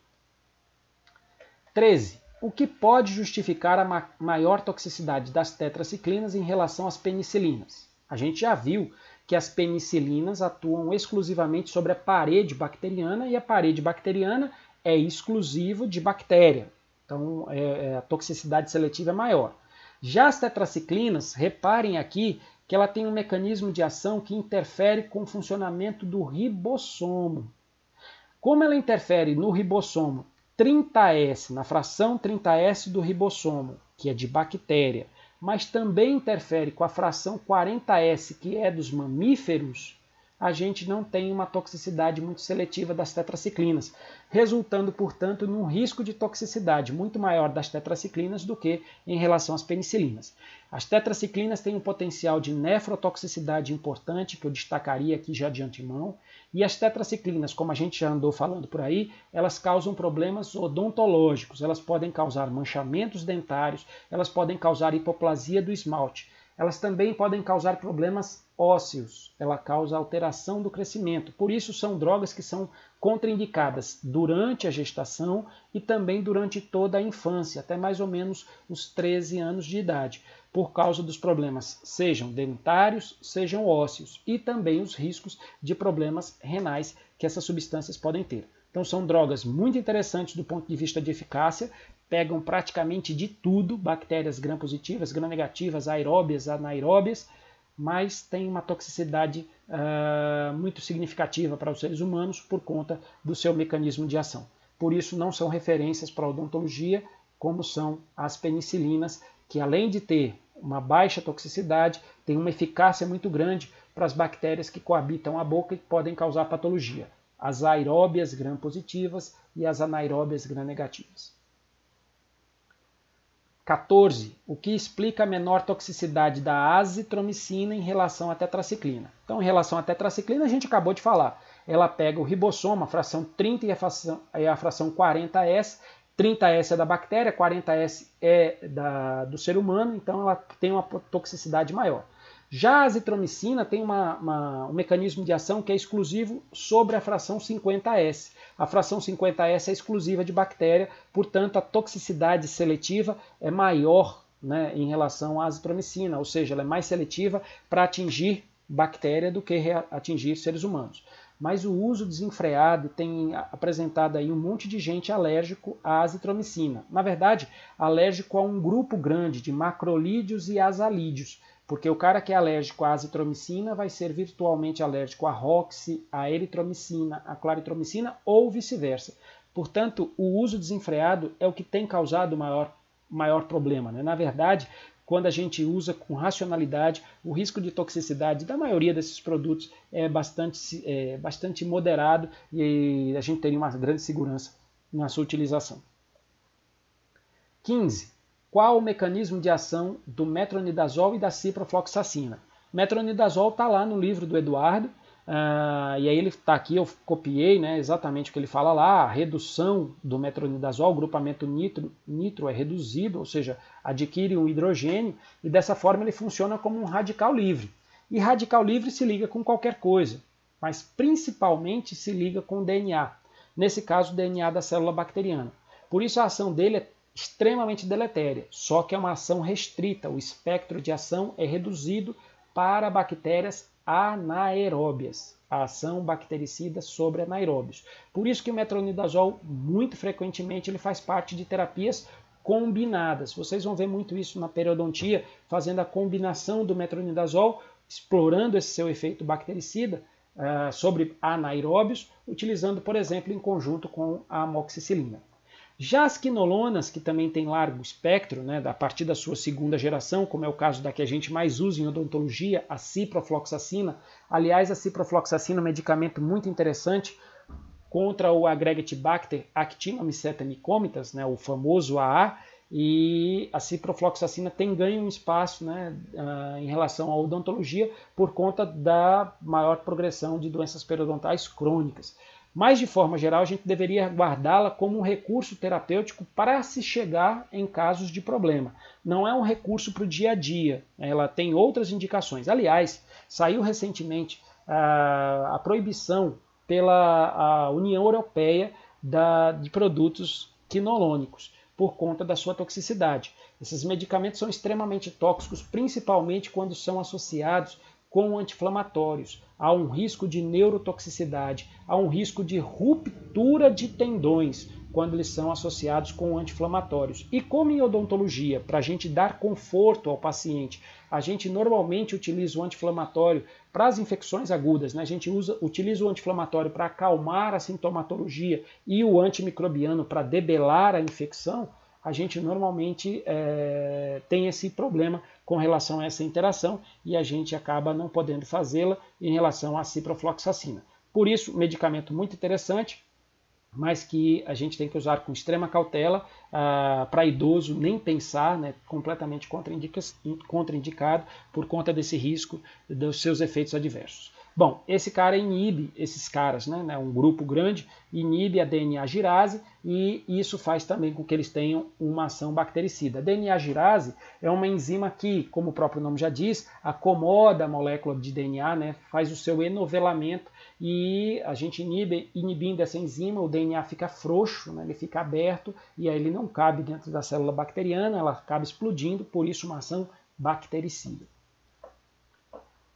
13. O que pode justificar a maior toxicidade das tetraciclinas em relação às penicilinas? A gente já viu que as penicilinas atuam exclusivamente sobre a parede bacteriana e a parede bacteriana é exclusivo de bactéria. Então, a toxicidade seletiva é maior. Já as tetraciclinas, reparem aqui que ela tem um mecanismo de ação que interfere com o funcionamento do ribossomo. Como ela interfere no ribossomo 30S, na fração 30S do ribossomo, que é de bactéria, mas também interfere com a fração 40S, que é dos mamíferos, a gente não tem uma toxicidade muito seletiva das tetraciclinas, resultando, portanto, num risco de toxicidade muito maior das tetraciclinas do que em relação às penicilinas. As tetraciclinas têm um potencial de nefrotoxicidade importante, que eu destacaria aqui já de antemão, e as tetraciclinas, como a gente já andou falando por aí, elas causam problemas odontológicos, elas podem causar manchamentos dentários, elas podem causar hipoplasia do esmalte. Elas também podem causar problemas ósseos, ela causa alteração do crescimento. Por isso são drogas que são contraindicadas durante a gestação e também durante toda a infância, até mais ou menos os 13 anos de idade, por causa dos problemas, sejam dentários, sejam ósseos, e também os riscos de problemas renais que essas substâncias podem ter. Então são drogas muito interessantes do ponto de vista de eficácia, pegam praticamente de tudo, bactérias gram-positivas, gram-negativas, aeróbias, anaeróbias, mas tem uma toxicidade muito significativa para os seres humanos por conta do seu mecanismo de ação. Por isso não são referências para a odontologia, como são as penicilinas, que além de ter uma baixa toxicidade, tem uma eficácia muito grande para as bactérias que coabitam a boca e que podem causar patologia. As aeróbias gram-positivas e as anaeróbias gram-negativas. 14. O que explica a menor toxicidade da azitromicina em relação à tetraciclina? Então, em relação à tetraciclina, a gente acabou de falar. Ela pega o ribossomo, a fração 30 e a fração 40S. 30S é da bactéria, 40S é do ser humano, então ela tem uma toxicidade maior. Já a azitromicina tem um mecanismo de ação que é exclusivo sobre a fração 50S. A fração 50S é exclusiva de bactéria, portanto a toxicidade seletiva é maior, né, em relação à azitromicina, ou seja, ela é mais seletiva para atingir bactéria do que atingir seres humanos. Mas o uso desenfreado tem apresentado aí um monte de gente alérgico à azitromicina. Na verdade, alérgico a um grupo grande de macrolídeos e azalídeos, porque o cara que é alérgico à azitromicina vai ser virtualmente alérgico à roxi, à eritromicina, à claritromicina ou vice-versa. Portanto, o uso desenfreado é o que tem causado o maior problema, né? Na verdade, quando a gente usa com racionalidade, o risco de toxicidade da maioria desses produtos é bastante moderado e a gente teria uma grande segurança na sua utilização. 15. Qual o mecanismo de ação do metronidazol e da ciprofloxacina? Metronidazol está lá no livro do Eduardo, e aí ele está aqui, eu copiei, né, exatamente o que ele fala lá, a redução do metronidazol, o grupamento nitro é reduzido, ou seja, adquire um hidrogênio, e dessa forma ele funciona como um radical livre. E radical livre se liga com qualquer coisa, mas principalmente se liga com o DNA, nesse caso o DNA da célula bacteriana. Por isso a ação dele é extremamente deletéria, só que é uma ação restrita, o espectro de ação é reduzido para bactérias anaeróbias, a ação bactericida sobre anaeróbios. Por isso que o metronidazol, muito frequentemente, ele faz parte de terapias combinadas. Vocês vão ver muito isso na periodontia, fazendo a combinação do metronidazol, explorando esse seu efeito bactericida sobre anaeróbios, utilizando, por exemplo, em conjunto com a amoxicilina. Já as quinolonas, que também tem largo espectro, né, a partir da sua segunda geração, como é o caso da que a gente mais usa em odontologia, a ciprofloxacina. Aliás, a ciprofloxacina é um medicamento muito interessante contra o Aggregate Bacter Actinomyceta mycomitas, né, o famoso AA, e a ciprofloxacina tem ganho um espaço, né, em relação à odontologia por conta da maior progressão de doenças periodontais crônicas. Mas, de forma geral, a gente deveria guardá-la como um recurso terapêutico para se chegar em casos de problema. Não é um recurso para o dia a dia, ela tem outras indicações. Aliás, saiu recentemente a proibição pela União Europeia de produtos quinolonicos, por conta da sua toxicidade. Esses medicamentos são extremamente tóxicos, principalmente quando são associados com anti-inflamatórios. Há um risco de neurotoxicidade, há um risco de ruptura de tendões quando eles são associados com anti-inflamatórios. E como em odontologia, para a gente dar conforto ao paciente, a gente normalmente utiliza o anti-inflamatório para as infecções agudas, né? A gente utiliza o anti-inflamatório para acalmar a sintomatologia e o antimicrobiano para debelar a infecção, a gente normalmente tem esse problema com relação a essa interação e a gente acaba não podendo fazê-la em relação à ciprofloxacina. Por isso, medicamento muito interessante, mas que a gente tem que usar com extrema cautela, para idoso nem pensar, né, completamente contraindicado por conta desse risco dos seus efeitos adversos. Bom, esse cara inibe, esses caras, né, um grupo grande, inibe a DNA-girase e isso faz também com que eles tenham uma ação bactericida. A DNA-girase é uma enzima que, como o próprio nome já diz, acomoda a molécula de DNA, né, faz o seu enovelamento e a gente inibindo essa enzima, o DNA fica frouxo, né, ele fica aberto e aí ele não cabe dentro da célula bacteriana, ela acaba explodindo, por isso uma ação bactericida.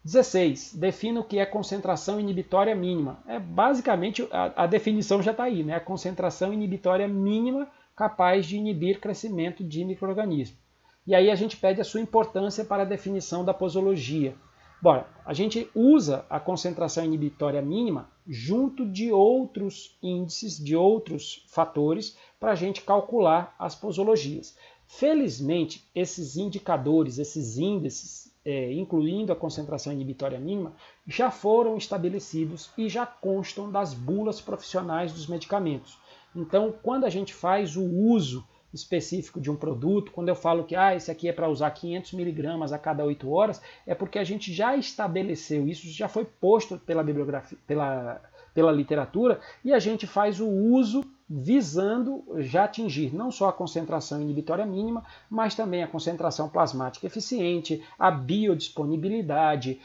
16. Defina o que é concentração inibitória mínima. Basicamente, a definição já está aí, né? A concentração inibitória mínima capaz de inibir crescimento de micro-organismos. E aí a gente pede a sua importância para a definição da posologia. Bom, a gente usa a concentração inibitória mínima junto de outros índices, de outros fatores, para a gente calcular as posologias. Felizmente, esses indicadores, esses índices, incluindo a concentração inibitória mínima, já foram estabelecidos e já constam das bulas profissionais dos medicamentos. Então, quando a gente faz o uso específico de um produto, quando eu falo que esse aqui é para usar 500 miligramas a cada 8 horas, é porque a gente já estabeleceu isso, já foi posto pela bibliografia, pela literatura, e a gente faz o uso visando já atingir não só a concentração inibitória mínima, mas também a concentração plasmática eficiente, a biodisponibilidade,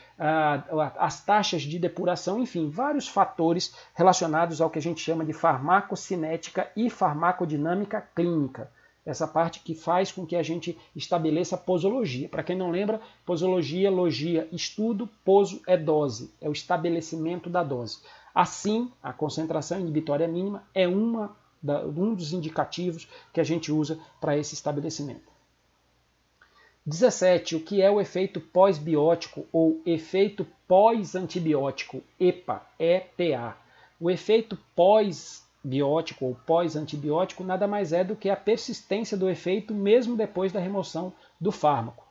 as taxas de depuração, enfim, vários fatores relacionados ao que a gente chama de farmacocinética e farmacodinâmica clínica. Essa parte que faz com que a gente estabeleça a posologia. Para quem não lembra, posologia, logia, estudo, poso é dose, é o estabelecimento da dose. Assim, a concentração inibitória mínima é um dos indicativos que a gente usa para esse estabelecimento. 17. O que é o efeito pós-biótico ou efeito pós-antibiótico, EPA, EPA. O efeito pós-biótico ou pós-antibiótico nada mais é do que a persistência do efeito mesmo depois da remoção do fármaco.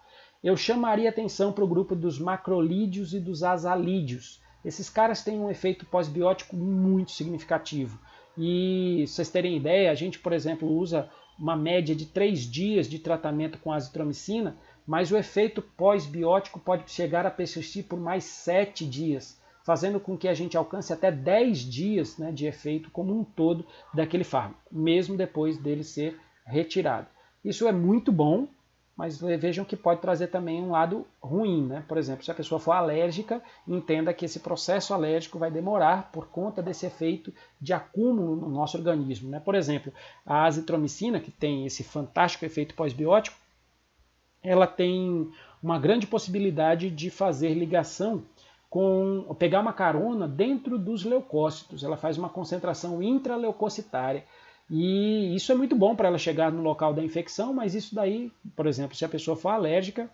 Eu chamaria atenção para o grupo dos macrolídeos e dos azalídeos. Esses caras têm um efeito pós-biótico muito significativo. E, vocês terem ideia, a gente, por exemplo, usa uma média de 3 dias de tratamento com azitromicina, mas o efeito pós-biótico pode chegar a persistir por mais 7 dias, fazendo com que a gente alcance até 10 dias, né, de efeito como um todo daquele fármaco, mesmo depois dele ser retirado. Isso é muito bom, mas vejam que pode trazer também um lado ruim, né? Por exemplo, se a pessoa for alérgica, entenda que esse processo alérgico vai demorar por conta desse efeito de acúmulo no nosso organismo, né? Por exemplo, a azitromicina, que tem esse fantástico efeito pós-biótico, ela tem uma grande possibilidade de fazer ligação pegar uma carona dentro dos leucócitos. Ela faz uma concentração intraleucocitária. E isso é muito bom para ela chegar no local da infecção, mas isso daí, por exemplo, se a pessoa for alérgica,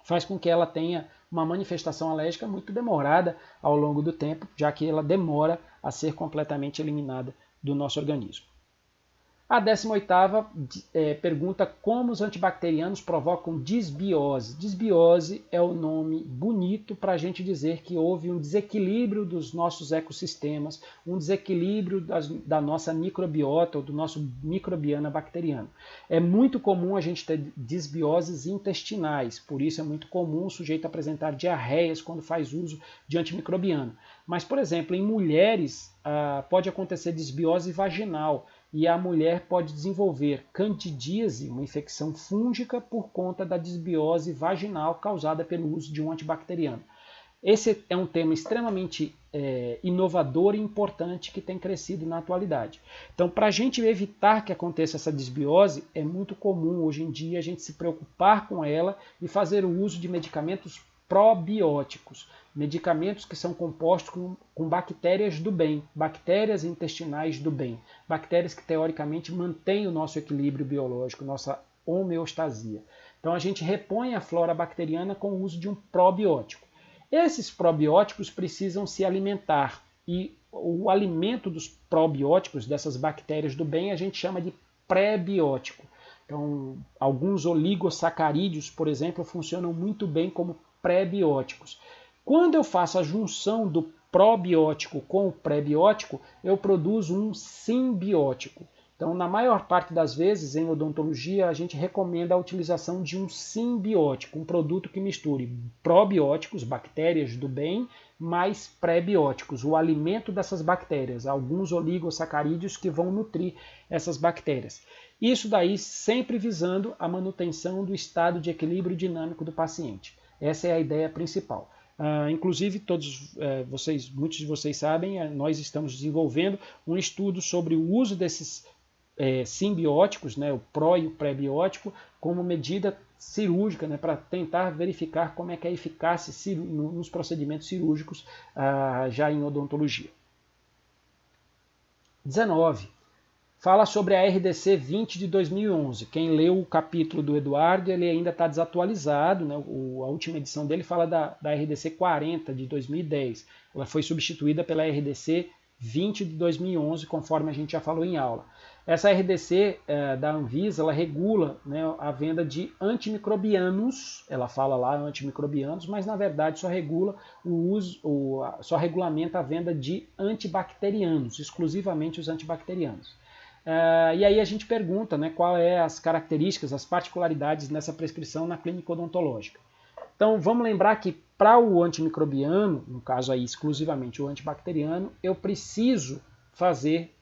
faz com que ela tenha uma manifestação alérgica muito demorada ao longo do tempo, já que ela demora a ser completamente eliminada do nosso organismo. A 18ª pergunta: como os antibacterianos provocam disbiose? Disbiose é o nome bonito para a gente dizer que houve um desequilíbrio dos nossos ecossistemas, um desequilíbrio da nossa microbiota ou do nosso microbioma bacteriano. É muito comum a gente ter disbioses intestinais, por isso é muito comum o sujeito apresentar diarreias quando faz uso de antimicrobiano. Mas, por exemplo, em mulheres pode acontecer disbiose vaginal, e a mulher pode desenvolver candidíase, uma infecção fúngica, por conta da disbiose vaginal causada pelo uso de um antibacteriano. Esse é um tema extremamente inovador e importante que tem crescido na atualidade. Então, para a gente evitar que aconteça essa disbiose, é muito comum hoje em dia a gente se preocupar com ela e fazer o uso de medicamentos probióticos, medicamentos que são compostos com bactérias do bem, bactérias intestinais do bem, bactérias que teoricamente mantêm o nosso equilíbrio biológico, nossa homeostasia. Então a gente repõe a flora bacteriana com o uso de um probiótico. Esses probióticos precisam se alimentar e o alimento dos probióticos, dessas bactérias do bem, a gente chama de pré-biótico. Então, alguns oligosacarídeos, por exemplo, funcionam muito bem como pré-bióticos. Quando eu faço a junção do probiótico com o pré-biótico, eu produzo um simbiótico. Então, na maior parte das vezes, em odontologia, a gente recomenda a utilização de um simbiótico, um produto que misture probióticos, bactérias do bem, mais pré-bióticos, o alimento dessas bactérias, alguns oligosacarídeos que vão nutrir essas bactérias. Isso daí sempre visando a manutenção do estado de equilíbrio dinâmico do paciente. Essa é a ideia principal. Inclusive, muitos de vocês sabem, nós estamos desenvolvendo um estudo sobre o uso desses simbióticos, né, o pró e o pré-biótico, como medida cirúrgica, né, para tentar verificar como é que é a eficácia nos procedimentos cirúrgicos já em odontologia. 19. Fala sobre a RDC 20 de 2011. Quem leu o capítulo do Eduardo, ele ainda está desatualizado, né? A última edição dele fala da RDC 40 de 2010. Ela foi substituída pela RDC 20 de 2011, conforme a gente já falou em aula. Essa RDC da Anvisa, ela regula, né, a venda de antimicrobianos, ela fala lá antimicrobianos, mas na verdade só regula só regulamenta a venda de antibacterianos, exclusivamente os antibacterianos. E aí a gente pergunta, né, qual é as características, as particularidades nessa prescrição na clínica odontológica. Então vamos lembrar que para o antimicrobiano, no caso aí exclusivamente o antibacteriano, eu preciso fazer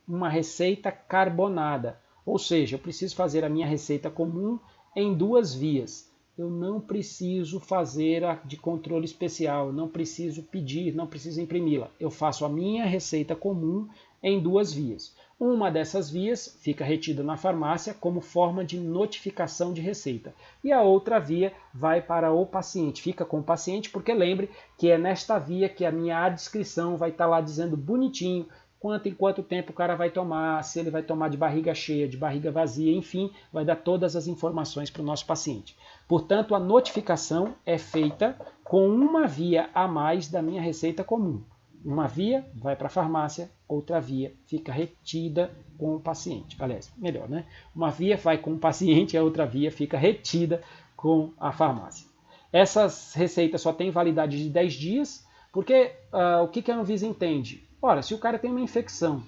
uma receita carbonada, ou seja, eu preciso fazer a minha receita comum em 2 vias. Eu não preciso fazer a de controle especial, não preciso pedir, não preciso imprimi-la. Eu faço a minha receita comum em 2 vias. Uma dessas vias fica retida na farmácia como forma de notificação de receita. E a outra via vai para o paciente, fica com o paciente, porque lembre que é nesta via que a minha adscrição vai estar lá dizendo bonitinho em quanto tempo o cara vai tomar, se ele vai tomar de barriga cheia, de barriga vazia, enfim, vai dar todas as informações para o nosso paciente. Portanto, a notificação é feita com uma via a mais da minha receita comum. Uma via vai para a farmácia, outra via fica retida com o paciente. Aliás, melhor, né? Uma via vai com o paciente, a outra via fica retida com a farmácia. Essas receitas só têm validade de 10 dias, porque o que a Anvisa entende? Ora, se o cara tem uma infecção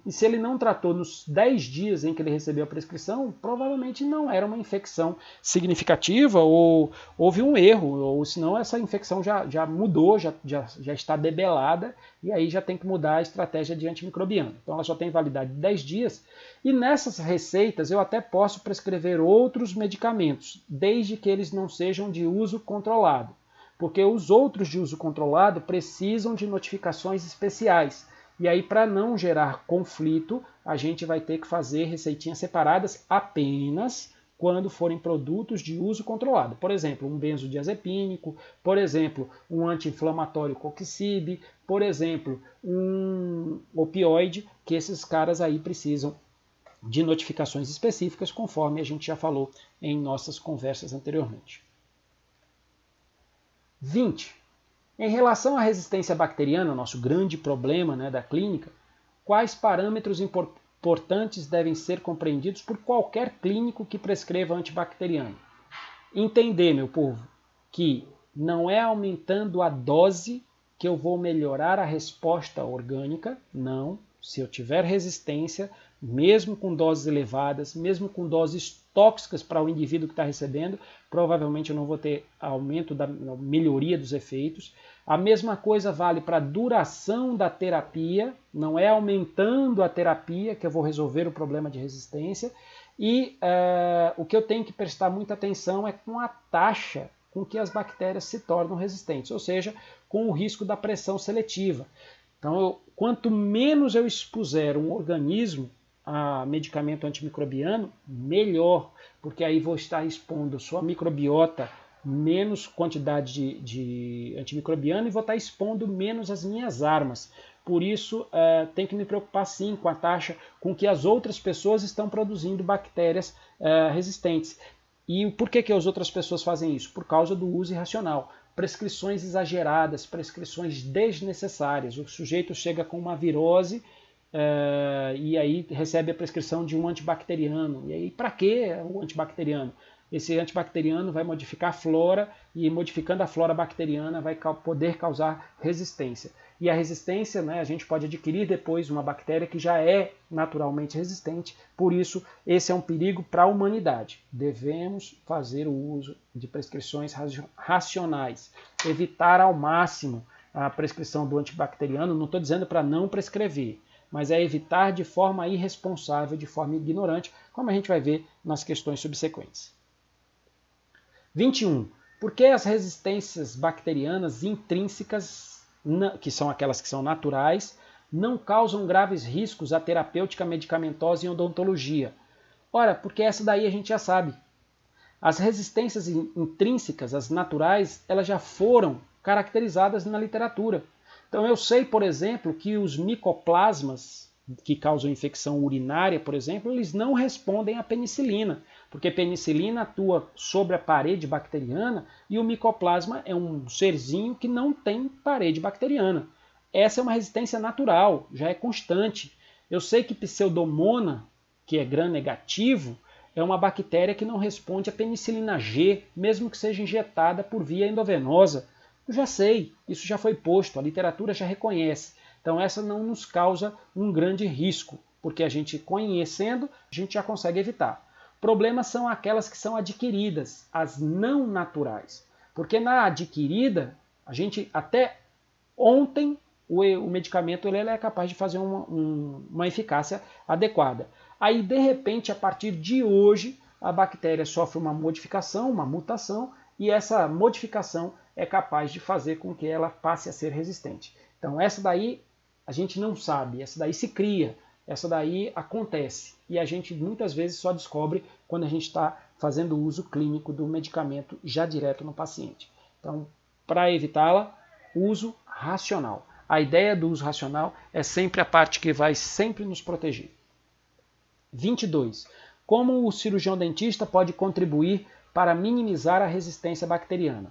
e se ele não tratou nos 10 dias em que ele recebeu a prescrição, provavelmente não era uma infecção significativa ou houve um erro, ou senão essa infecção já mudou, já está debelada e aí já tem que mudar a estratégia de antimicrobiano. Então ela só tem validade de 10 dias e nessas receitas eu até posso prescrever outros medicamentos, desde que eles não sejam de uso controlado. Porque os outros de uso controlado precisam de notificações especiais. E aí, para não gerar conflito, a gente vai ter que fazer receitinhas separadas apenas quando forem produtos de uso controlado. Por exemplo, um benzodiazepínico, por exemplo, um anti-inflamatório coxib, por exemplo, um opioide, que esses caras aí precisam de notificações específicas, conforme a gente já falou em nossas conversas anteriormente. 20. Em relação à resistência bacteriana, nosso grande problema, né, da clínica, quais parâmetros importantes devem ser compreendidos por qualquer clínico que prescreva antibacteriano? Entender, meu povo, que não é aumentando a dose que eu vou melhorar a resposta orgânica, não. Se eu tiver resistência, mesmo com doses elevadas, mesmo com doses tóxicas para o indivíduo que está recebendo, provavelmente eu não vou ter aumento da melhoria dos efeitos. A mesma coisa vale para a duração da terapia, não é aumentando a terapia que eu vou resolver o problema de resistência. E o que eu tenho que prestar muita atenção é com a taxa com que as bactérias se tornam resistentes, ou seja, com o risco da pressão seletiva. Então, quanto menos eu expuser um organismo a medicamento antimicrobiano, melhor, porque aí vou estar expondo sua microbiota menos quantidade de antimicrobiano e vou estar expondo menos as minhas armas. Por isso, tem que me preocupar sim com a taxa com que as outras pessoas estão produzindo bactérias resistentes. E por que as outras pessoas fazem isso? Por causa do uso irracional. Prescrições exageradas, prescrições desnecessárias. O sujeito chega com uma virose e aí recebe a prescrição de um antibacteriano. E aí, para que o antibacteriano? Esse antibacteriano vai modificar a flora e modificando a flora bacteriana vai poder causar resistência. E a resistência, né, a gente pode adquirir depois uma bactéria que já é naturalmente resistente, por isso esse é um perigo para a humanidade. Devemos fazer o uso de prescrições racionais, evitar ao máximo a prescrição do antibacteriano, não estou dizendo para não prescrever, mas é evitar de forma irresponsável, de forma ignorante, como a gente vai ver nas questões subsequentes. 21. Por que as resistências bacterianas intrínsecas, que são aquelas que são naturais, não causam graves riscos à terapêutica medicamentosa em odontologia? Ora, porque essa daí a gente já sabe. As resistências intrínsecas, as naturais, elas já foram caracterizadas na literatura. Então eu sei, por exemplo, que os micoplasmas que causam infecção urinária, por exemplo, eles não respondem à penicilina, porque penicilina atua sobre a parede bacteriana e o micoplasma é um serzinho que não tem parede bacteriana. Essa é uma resistência natural, já é constante. Eu sei que Pseudomonas, que é gram-negativo, é uma bactéria que não responde à penicilina G, mesmo que seja injetada por via endovenosa. Eu já sei, isso já foi posto, a literatura já reconhece. Então essa não nos causa um grande risco, porque a gente conhecendo, a gente já consegue evitar. Problemas são aquelas que são adquiridas, as não naturais. Porque na adquirida, a gente até ontem o medicamento ele é capaz de fazer uma eficácia adequada. Aí de repente, a partir de hoje, a bactéria sofre uma modificação, uma mutação, e essa modificação é capaz de fazer com que ela passe a ser resistente. Então essa daí a gente não sabe, essa daí se cria, essa daí acontece. E a gente muitas vezes só descobre quando a gente está fazendo uso clínico do medicamento já direto no paciente. Então, para evitá-la, uso racional. A ideia do uso racional é sempre a parte que vai sempre nos proteger. 22. Como o cirurgião dentista pode contribuir para minimizar a resistência bacteriana?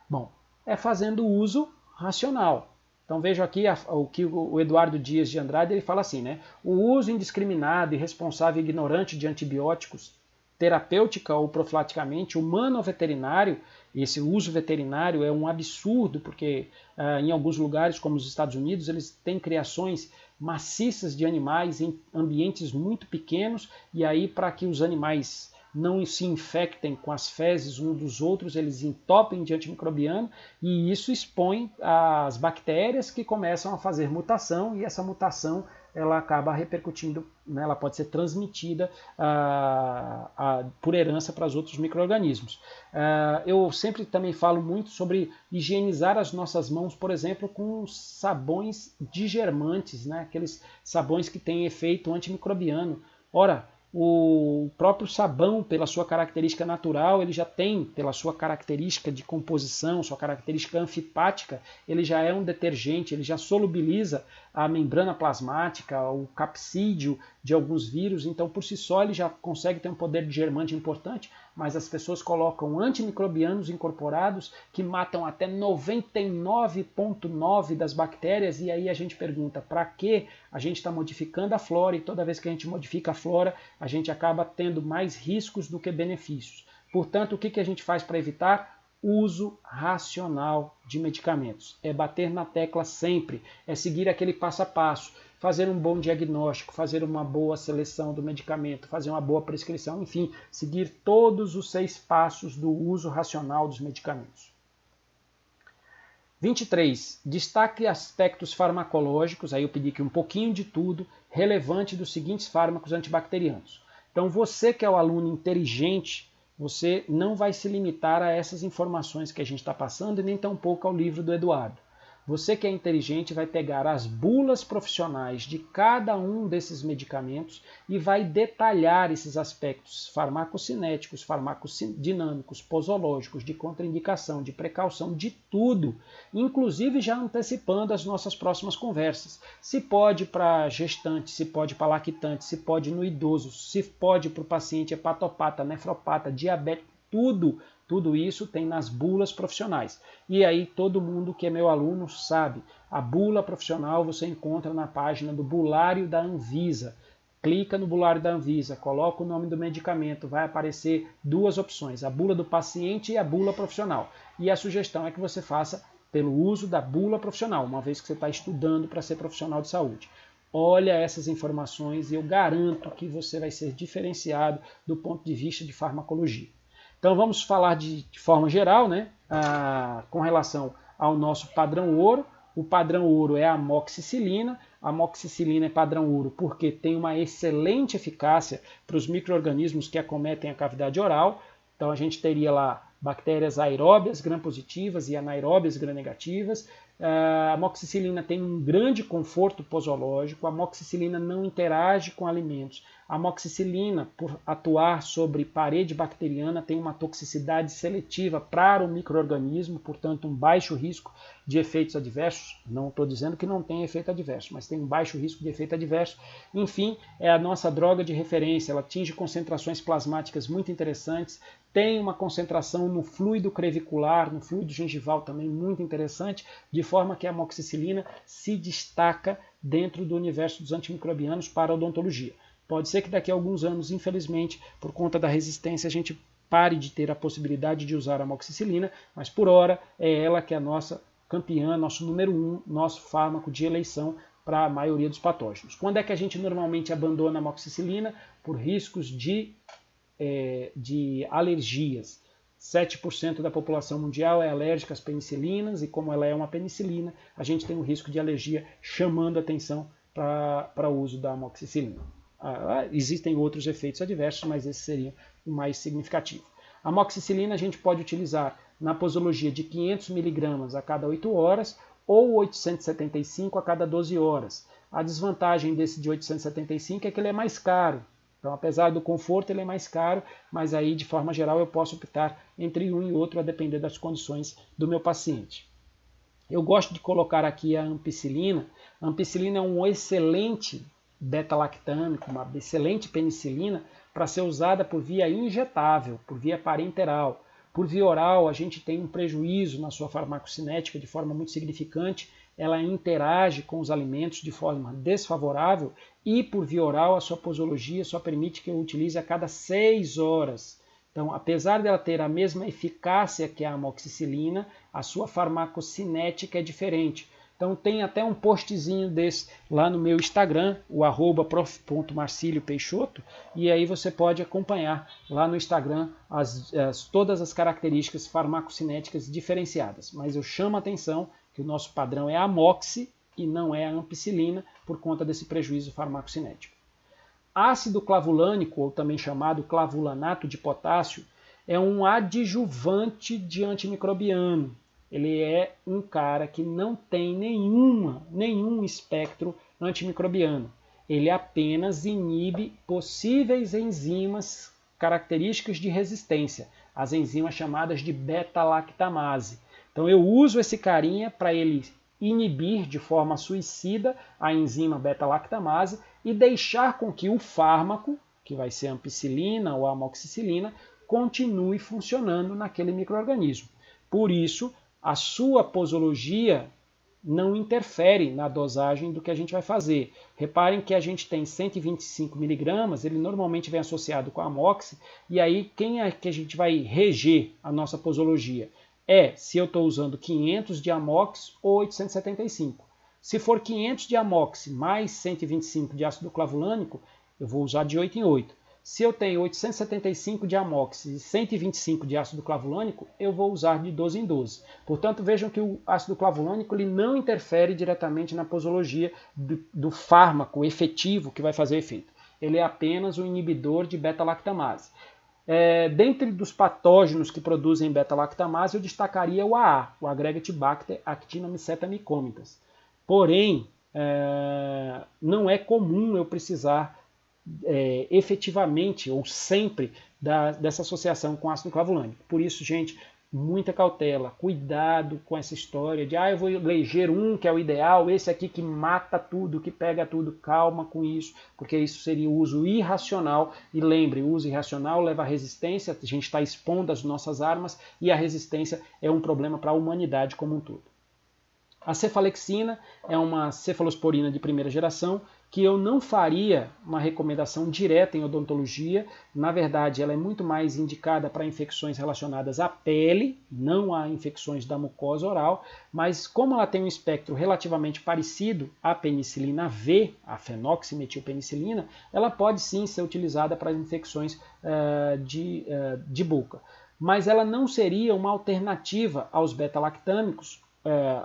Bom, é fazendo uso racional. Então vejo aqui o que o Eduardo Dias de Andrade ele fala assim, né? O uso indiscriminado, irresponsável e ignorante de antibióticos, terapêutica ou profilaticamente, humano ou veterinário, esse uso veterinário é um absurdo, porque em alguns lugares, como os Estados Unidos, eles têm criações maciças de animais em ambientes muito pequenos, e aí para que os animais não se infectem com as fezes uns dos outros, eles entopem de antimicrobiano e isso expõe as bactérias que começam a fazer mutação e essa mutação ela acaba repercutindo, né, ela pode ser transmitida por herança para os outros micro-organismos. Eu sempre também falo muito sobre higienizar as nossas mãos, por exemplo, com sabões digermantes, né, aqueles sabões que têm efeito antimicrobiano. Ora, O próprio sabão, pela sua característica natural, ele já tem, pela sua característica de composição, sua característica anfipática, ele já é um detergente, ele já solubiliza a membrana plasmática, o capsídeo de alguns vírus, então por si só ele já consegue ter um poder de germante importante, mas as pessoas colocam antimicrobianos incorporados que matam até 99,9% das bactérias, e aí a gente pergunta, para que a gente está modificando a flora, e toda vez que a gente modifica a flora, a gente acaba tendo mais riscos do que benefícios. Portanto, o que a gente faz para evitar? Uso racional de medicamentos. É bater na tecla sempre, é seguir aquele passo a passo, fazer um bom diagnóstico, fazer uma boa seleção do medicamento, fazer uma boa prescrição, enfim, seguir todos os 6 passos do uso racional dos medicamentos. 23. Destaque aspectos farmacológicos, aí eu pedi aqui um pouquinho de tudo, relevante dos seguintes fármacos antibacterianos. Então você que é o aluno inteligente, você não vai se limitar a essas informações que a gente está passando e nem tampouco ao livro do Eduardo. Você que é inteligente vai pegar as bulas profissionais de cada um desses medicamentos e vai detalhar esses aspectos farmacocinéticos, farmacodinâmicos, posológicos, de contraindicação, de precaução, de tudo, inclusive já antecipando as nossas próximas conversas. Se pode para gestante, se pode para lactante, se pode no idoso, se pode para o paciente hepatopata, nefropata, diabético, tudo isso tem nas bulas profissionais. E aí todo mundo que é meu aluno sabe, a bula profissional você encontra na página do Bulário da Anvisa. Clica no Bulário da Anvisa, coloca o nome do medicamento, vai aparecer 2 opções, a bula do paciente e a bula profissional. E a sugestão é que você faça pelo uso da bula profissional, uma vez que você está estudando para ser profissional de saúde. Olha essas informações e eu garanto que você vai ser diferenciado do ponto de vista de farmacologia. Então vamos falar de forma geral, né, com relação ao nosso padrão ouro. O padrão ouro é a amoxicilina. A amoxicilina é padrão ouro porque tem uma excelente eficácia para os micro-organismos que acometem a cavidade oral. Então a gente teria lá bactérias aeróbias gram-positivas e anaeróbias gram-negativas. A amoxicilina tem um grande conforto posológico, a amoxicilina não interage com alimentos. A amoxicilina, por atuar sobre parede bacteriana, tem uma toxicidade seletiva para o micro-organismo, portanto um baixo risco de efeitos adversos. Não estou dizendo que não tem efeito adverso, mas tem um baixo risco de efeito adverso. Enfim, é a nossa droga de referência, ela atinge concentrações plasmáticas muito interessantes, tem uma concentração no fluido crevicular, no fluido gengival também muito interessante, de forma que a amoxicilina se destaca dentro do universo dos antimicrobianos para a odontologia. Pode ser que daqui a alguns anos, infelizmente, por conta da resistência, a gente pare de ter a possibilidade de usar a amoxicilina, mas por hora é ela que é a nossa campeã, nosso número 1, nosso fármaco de eleição para a maioria dos patógenos. Quando é que a gente normalmente abandona a amoxicilina? Por riscos de alergias. 7% da população mundial é alérgica às penicilinas e como ela é uma penicilina, a gente tem um risco de alergia chamando a atenção para o uso da amoxicilina. Existem outros efeitos adversos, mas esse seria o mais significativo. A amoxicilina a gente pode utilizar na posologia de 500 mg a cada 8 horas ou 875 a cada 12 horas. A desvantagem desse de 875 é que ele é mais caro. Então, apesar do conforto, ele é mais caro, mas aí, de forma geral, eu posso optar entre um e outro a depender das condições do meu paciente. Eu gosto de colocar aqui a ampicilina. A ampicilina é um excelente beta-lactâmico, uma excelente penicilina para ser usada por via injetável, por via parenteral. Por via oral, a gente tem um prejuízo na sua farmacocinética de forma muito significante, ela interage com os alimentos de forma desfavorável e por via oral a sua posologia só permite que eu utilize a cada 6 horas. Então, apesar dela ter a mesma eficácia que a amoxicilina, a sua farmacocinética é diferente. Então tem até um postzinho desse lá no meu Instagram, o @prof.marciliopeixoto, e aí você pode acompanhar lá no Instagram todas as características farmacocinéticas diferenciadas. Mas eu chamo a atenção que o nosso padrão é a amoxi e não é a ampicilina por conta desse prejuízo farmacocinético. Ácido clavulânico, ou também chamado clavulanato de potássio, é um adjuvante de antimicrobiano. Ele é um cara que não tem nenhum espectro antimicrobiano. Ele apenas inibe possíveis enzimas características de resistência, as enzimas chamadas de beta-lactamase. Então eu uso esse carinha para ele inibir de forma suicida a enzima beta-lactamase e deixar com que o fármaco, que vai ser a ampicilina ou a amoxicilina, continue funcionando naquele micro-organismo. Por isso, a sua posologia não interfere na dosagem do que a gente vai fazer. Reparem que a gente tem 125 miligramas, ele normalmente vem associado com a amoxi, e aí quem é que a gente vai reger a nossa posologia? Se eu estou usando 500 de amox ou 875. Se for 500 de amox mais 125 de ácido clavulânico, eu vou usar de 8 em 8. Se eu tenho 875 de amox e 125 de ácido clavulânico, eu vou usar de 12 em 12. Portanto, vejam que o ácido clavulânico ele não interfere diretamente na posologia do fármaco efetivo que vai fazer o efeito. Ele é apenas um inibidor de beta-lactamase. Dentre dos patógenos que produzem beta-lactamase, eu destacaria o AA, o Agregatibacter actinomycetamicomidas. Porém, não é comum eu precisar efetivamente ou sempre dessa associação com ácido clavulânico. Por isso, gente, muita cautela, cuidado com essa história de eu vou eleger um que é o ideal, esse aqui que mata tudo, que pega tudo. Calma com isso, porque isso seria o uso irracional. E lembre, o uso irracional leva à resistência, a gente está expondo as nossas armas e a resistência é um problema para a humanidade como um todo. A cefalexina é uma cefalosporina de primeira geração que eu não faria uma recomendação direta em odontologia. Na verdade, ela é muito mais indicada para infecções relacionadas à pele, não a infecções da mucosa oral, mas como ela tem um espectro relativamente parecido à penicilina V, a fenoximetilpenicilina, ela pode sim ser utilizada para infecções de boca. Mas ela não seria uma alternativa aos beta-lactâmicos,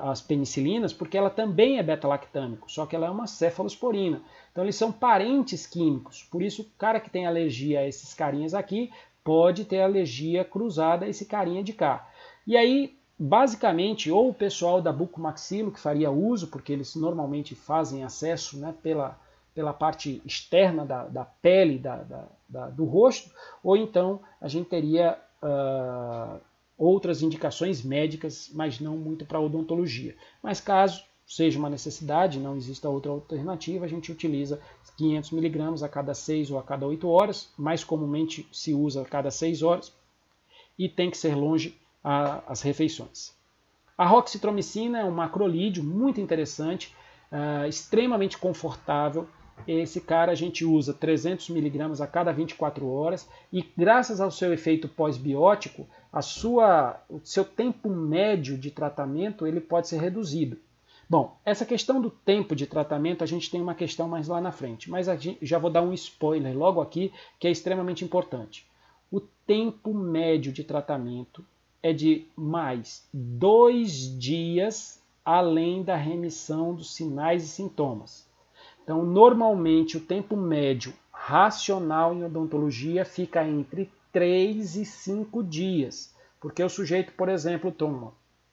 as penicilinas, porque ela também é beta-lactâmico, só que ela é uma cefalosporina. Então eles são parentes químicos, por isso o cara que tem alergia a esses carinhas aqui pode ter alergia cruzada a esse carinha de cá. E aí, basicamente, ou o pessoal da bucomaxilo que faria uso, porque eles normalmente fazem acesso, né, pela parte externa da pele do rosto, ou então a gente teria outras indicações médicas, mas não muito para odontologia. Mas caso seja uma necessidade, não exista outra alternativa, a gente utiliza 500 mg a cada 6 ou a cada 8 horas, mais comumente se usa a cada 6 horas, e tem que ser longe as refeições. A roxitromicina é um macrolídeo muito interessante, extremamente confortável. Esse cara a gente usa 300 mg a cada 24 horas e graças ao seu efeito pós-biótico, o seu tempo médio de tratamento ele pode ser reduzido. Bom, essa questão do tempo de tratamento a gente tem uma questão mais lá na frente, mas já vou dar um spoiler logo aqui que é extremamente importante. O tempo médio de tratamento é de mais 2 dias além da remissão dos sinais e sintomas. Então, normalmente, o tempo médio racional em odontologia fica entre 3 e 5 dias. Porque o sujeito, por exemplo,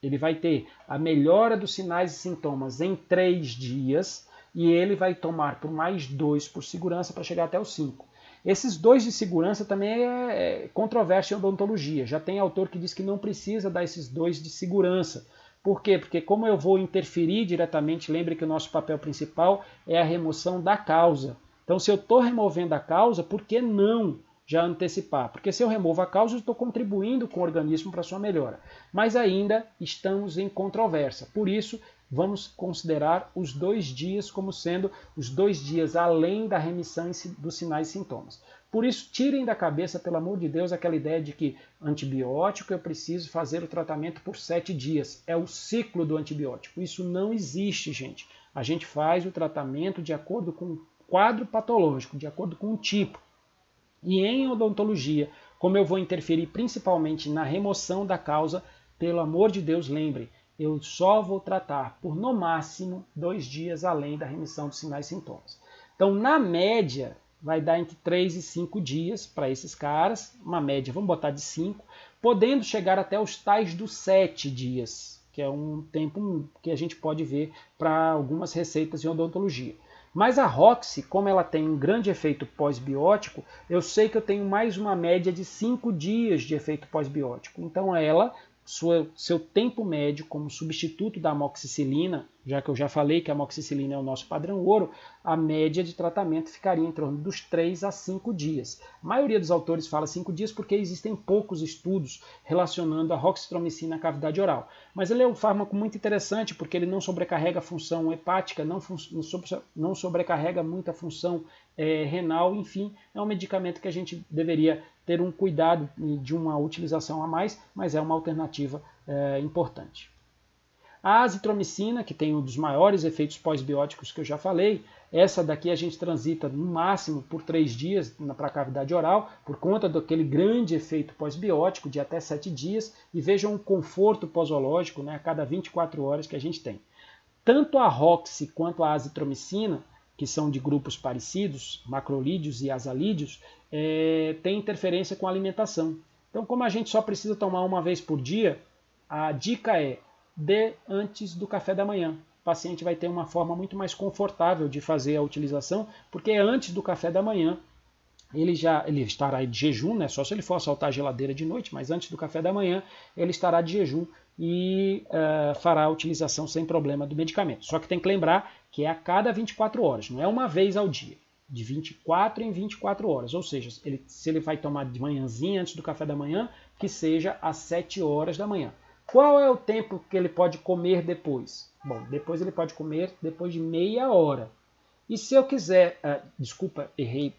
ele vai ter a melhora dos sinais e sintomas em 3 dias e ele vai tomar por mais 2 por segurança para chegar até os 5. Esses 2 de segurança também é controverso em odontologia. Já tem autor que diz que não precisa dar esses 2 de segurança. Por quê? Porque como eu vou interferir diretamente, lembre que o nosso papel principal é a remoção da causa. Então, se eu estou removendo a causa, por que não já antecipar? Porque se eu removo a causa, eu estou contribuindo com o organismo para a sua melhora. Mas ainda estamos em controvérsia. Por isso, vamos considerar os 2 dias como sendo os 2 dias além da remissão dos sinais e sintomas. Por isso, tirem da cabeça, pelo amor de Deus, aquela ideia de que antibiótico eu preciso fazer o tratamento por 7 dias. É o ciclo do antibiótico. Isso não existe, gente. A gente faz o tratamento de acordo com o quadro patológico, de acordo com o tipo. E em odontologia, como eu vou interferir principalmente na remoção da causa, pelo amor de Deus, lembre, eu só vou tratar por no máximo 2 dias além da remissão dos sinais e sintomas. Então, na média, vai dar entre 3 e 5 dias para esses caras, uma média, vamos botar de 5, podendo chegar até os tais dos 7 dias, que é um tempo que a gente pode ver para algumas receitas em odontologia. Mas a Roxy, como ela tem um grande efeito pós-biótico, eu sei que eu tenho mais uma média de 5 dias de efeito pós-biótico. Então ela, seu tempo médio como substituto da amoxicilina, já que eu já falei que a amoxicilina é o nosso padrão ouro, a média de tratamento ficaria em torno dos 3 a 5 dias. A maioria dos autores fala 5 dias porque existem poucos estudos relacionando a roxitromicina à cavidade oral. Mas ele é um fármaco muito interessante porque ele não sobrecarrega a função hepática, não sobrecarrega muito a função renal, enfim, é um medicamento que a gente deveria ter um cuidado de uma utilização a mais, mas é uma alternativa importante. A azitromicina, que tem um dos maiores efeitos pós-bióticos que eu já falei, essa daqui a gente transita no máximo por 3 dias para a cavidade oral, por conta daquele grande efeito pós-biótico de até 7 dias, e vejam o conforto posológico, né, a cada 24 horas que a gente tem. Tanto a Roxy quanto a azitromicina, que são de grupos parecidos, macrolídeos e azalídeos, tem interferência com a alimentação. Então, como a gente só precisa tomar uma vez por dia, a dica é dê antes do café da manhã. O paciente vai ter uma forma muito mais confortável de fazer a utilização, porque antes do café da manhã ele estará de jejum, né? Só se ele for assaltar a geladeira de noite, mas antes do café da manhã ele estará de jejum e fará a utilização sem problema do medicamento. Só que tem que lembrar que é a cada 24 horas, não é uma vez ao dia, de 24 em 24 horas. Ou seja, se ele vai tomar de manhãzinha antes do café da manhã, que seja às 7 horas da manhã. Qual é o tempo que ele pode comer depois? Bom, depois ele pode comer depois de meia hora. E se eu quiser, desculpa, errei,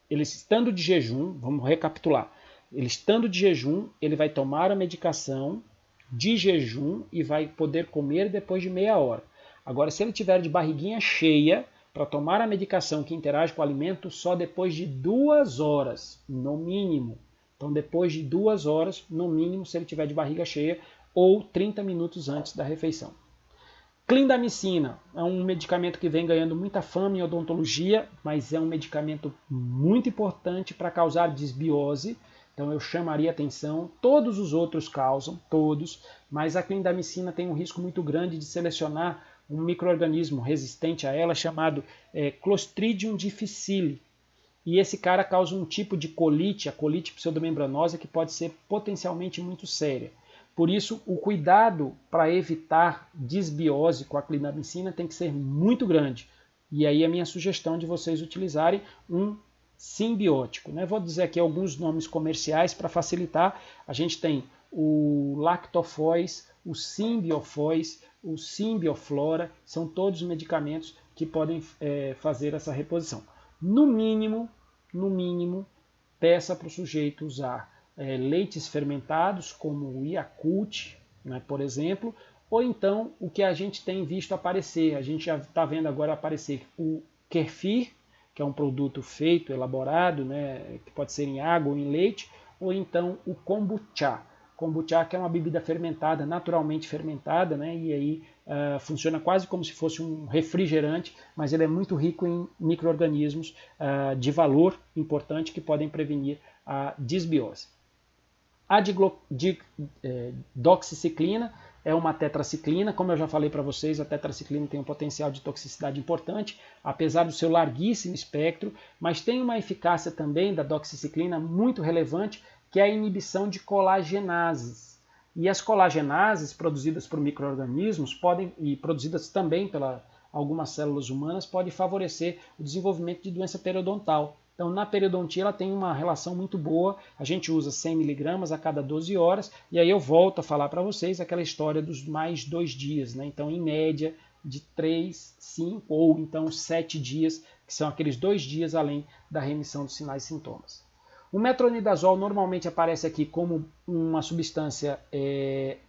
ele estando de jejum, vamos recapitular, ele estando de jejum, ele vai tomar a medicação de jejum e vai poder comer depois de meia hora. Agora, se ele tiver de barriguinha cheia, para tomar a medicação que interage com o alimento, só depois de 2 horas, no mínimo. Então, depois de 2 horas, no mínimo, se ele tiver de barriga cheia, ou 30 minutos antes da refeição. Clindamicina é um medicamento que vem ganhando muita fama em odontologia, mas é um medicamento muito importante para causar desbiose. Então eu chamaria atenção, todos os outros causam, todos, mas a clindamicina tem um risco muito grande de selecionar um micro-organismo resistente a ela chamado Clostridium difficile. E esse cara causa um tipo de colite, a colite pseudomembranosa, que pode ser potencialmente muito séria. Por isso, o cuidado para evitar desbiose com a clindamicina tem que ser muito grande. E aí a minha sugestão de vocês utilizarem um simbiótico. Né? Vou dizer aqui alguns nomes comerciais para facilitar. A gente tem o Lactofoz, o Symbiofoz, o Symbioflora, são todos medicamentos que podem fazer essa reposição. No mínimo, peça para o sujeito usar leites fermentados, como o Yakult, né, por exemplo, ou então o que a gente tem visto aparecer, a gente já está vendo agora aparecer o kefir, que é um produto feito, elaborado, né, que pode ser em água ou em leite, ou então o kombucha. Kombucha, que é uma bebida fermentada, naturalmente fermentada, né, e aí funciona quase como se fosse um refrigerante, mas ele é muito rico em micro-organismos de valor importante que podem prevenir a desbiose. A doxiciclina é uma tetraciclina, como eu já falei para vocês, a tetraciclina tem um potencial de toxicidade importante, apesar do seu larguíssimo espectro, mas tem uma eficácia também da doxiciclina muito relevante, que é a inibição de colagenases. E as colagenases produzidas por micro-organismos e produzidas também por algumas células humanas podem favorecer o desenvolvimento de doença periodontal. Então, na periodontia, ela tem uma relação muito boa. A gente usa 100 mg a cada 12 horas. E aí eu volto a falar para vocês aquela história dos mais 2 dias. Né? Então, em média, de 3, 5 ou então 7 dias, que são aqueles 2 dias além da remissão dos sinais e sintomas. O metronidazol normalmente aparece aqui como uma substância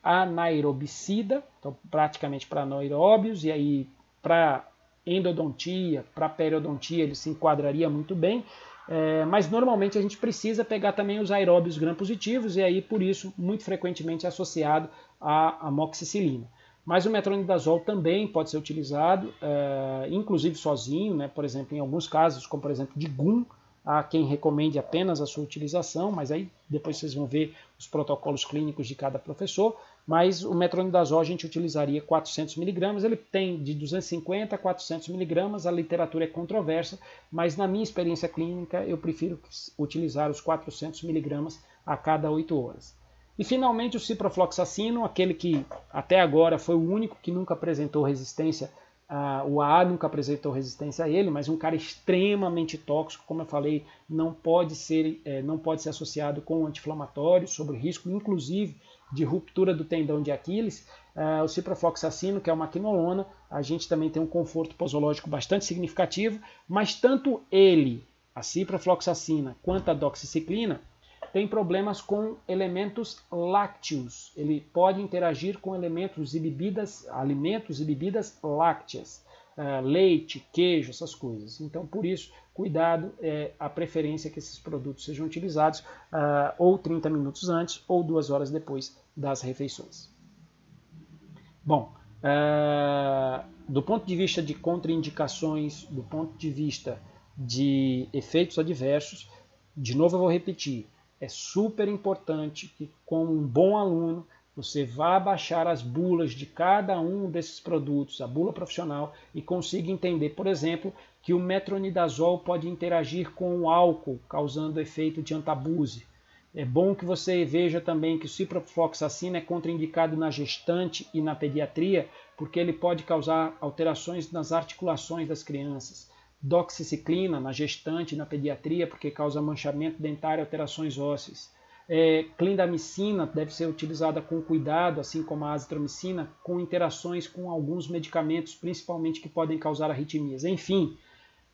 anaerobicida, então praticamente para anaeróbios, e aí para endodontia, para periodontia ele se enquadraria muito bem, mas normalmente a gente precisa pegar também os aeróbios gram-positivos e aí por isso muito frequentemente é associado à amoxicilina. Mas o metronidazol também pode ser utilizado, inclusive sozinho, né? Por exemplo, em alguns casos, como por exemplo de GUM, há quem recomende apenas a sua utilização, mas aí depois vocês vão ver os protocolos clínicos de cada professor, mas o metronidazol a gente utilizaria 400 mg, ele tem de 250 a 400 mg, a literatura é controversa, mas na minha experiência clínica eu prefiro utilizar os 400 mg a cada 8 horas. E finalmente o ciprofloxacino, aquele que até agora foi o único que nunca apresentou resistência, o AA nunca apresentou resistência a ele, mas um cara extremamente tóxico, como eu falei, não pode ser associado com anti-inflamatório, sobre risco inclusive de ruptura do tendão de Aquiles. O ciprofloxacino, que é uma quinolona, a gente também tem um conforto posológico bastante significativo, mas tanto ele, a ciprofloxacina, quanto a doxiciclina, tem problemas com elementos lácteos. Ele pode interagir com alimentos e bebidas lácteas, leite, queijo, essas coisas. Então, por isso, cuidado, a preferência é que esses produtos sejam utilizados ou 30 minutos antes ou 2 horas depois das refeições. Bom, do ponto de vista de contraindicações, do ponto de vista de efeitos adversos, de novo eu vou repetir, é super importante que, como um bom aluno, você vá baixar as bulas de cada um desses produtos, a bula profissional, e consiga entender, por exemplo, que o metronidazol pode interagir com o álcool, causando efeito de antabuse. É bom que você veja também que o ciprofloxacino é contraindicado na gestante e na pediatria, porque ele pode causar alterações nas articulações das crianças. Doxiciclina na gestante e na pediatria, porque causa manchamento dentário e alterações ósseas. Clindamicina deve ser utilizada com cuidado, assim como a azitromicina, com interações com alguns medicamentos, principalmente que podem causar arritmias. Enfim,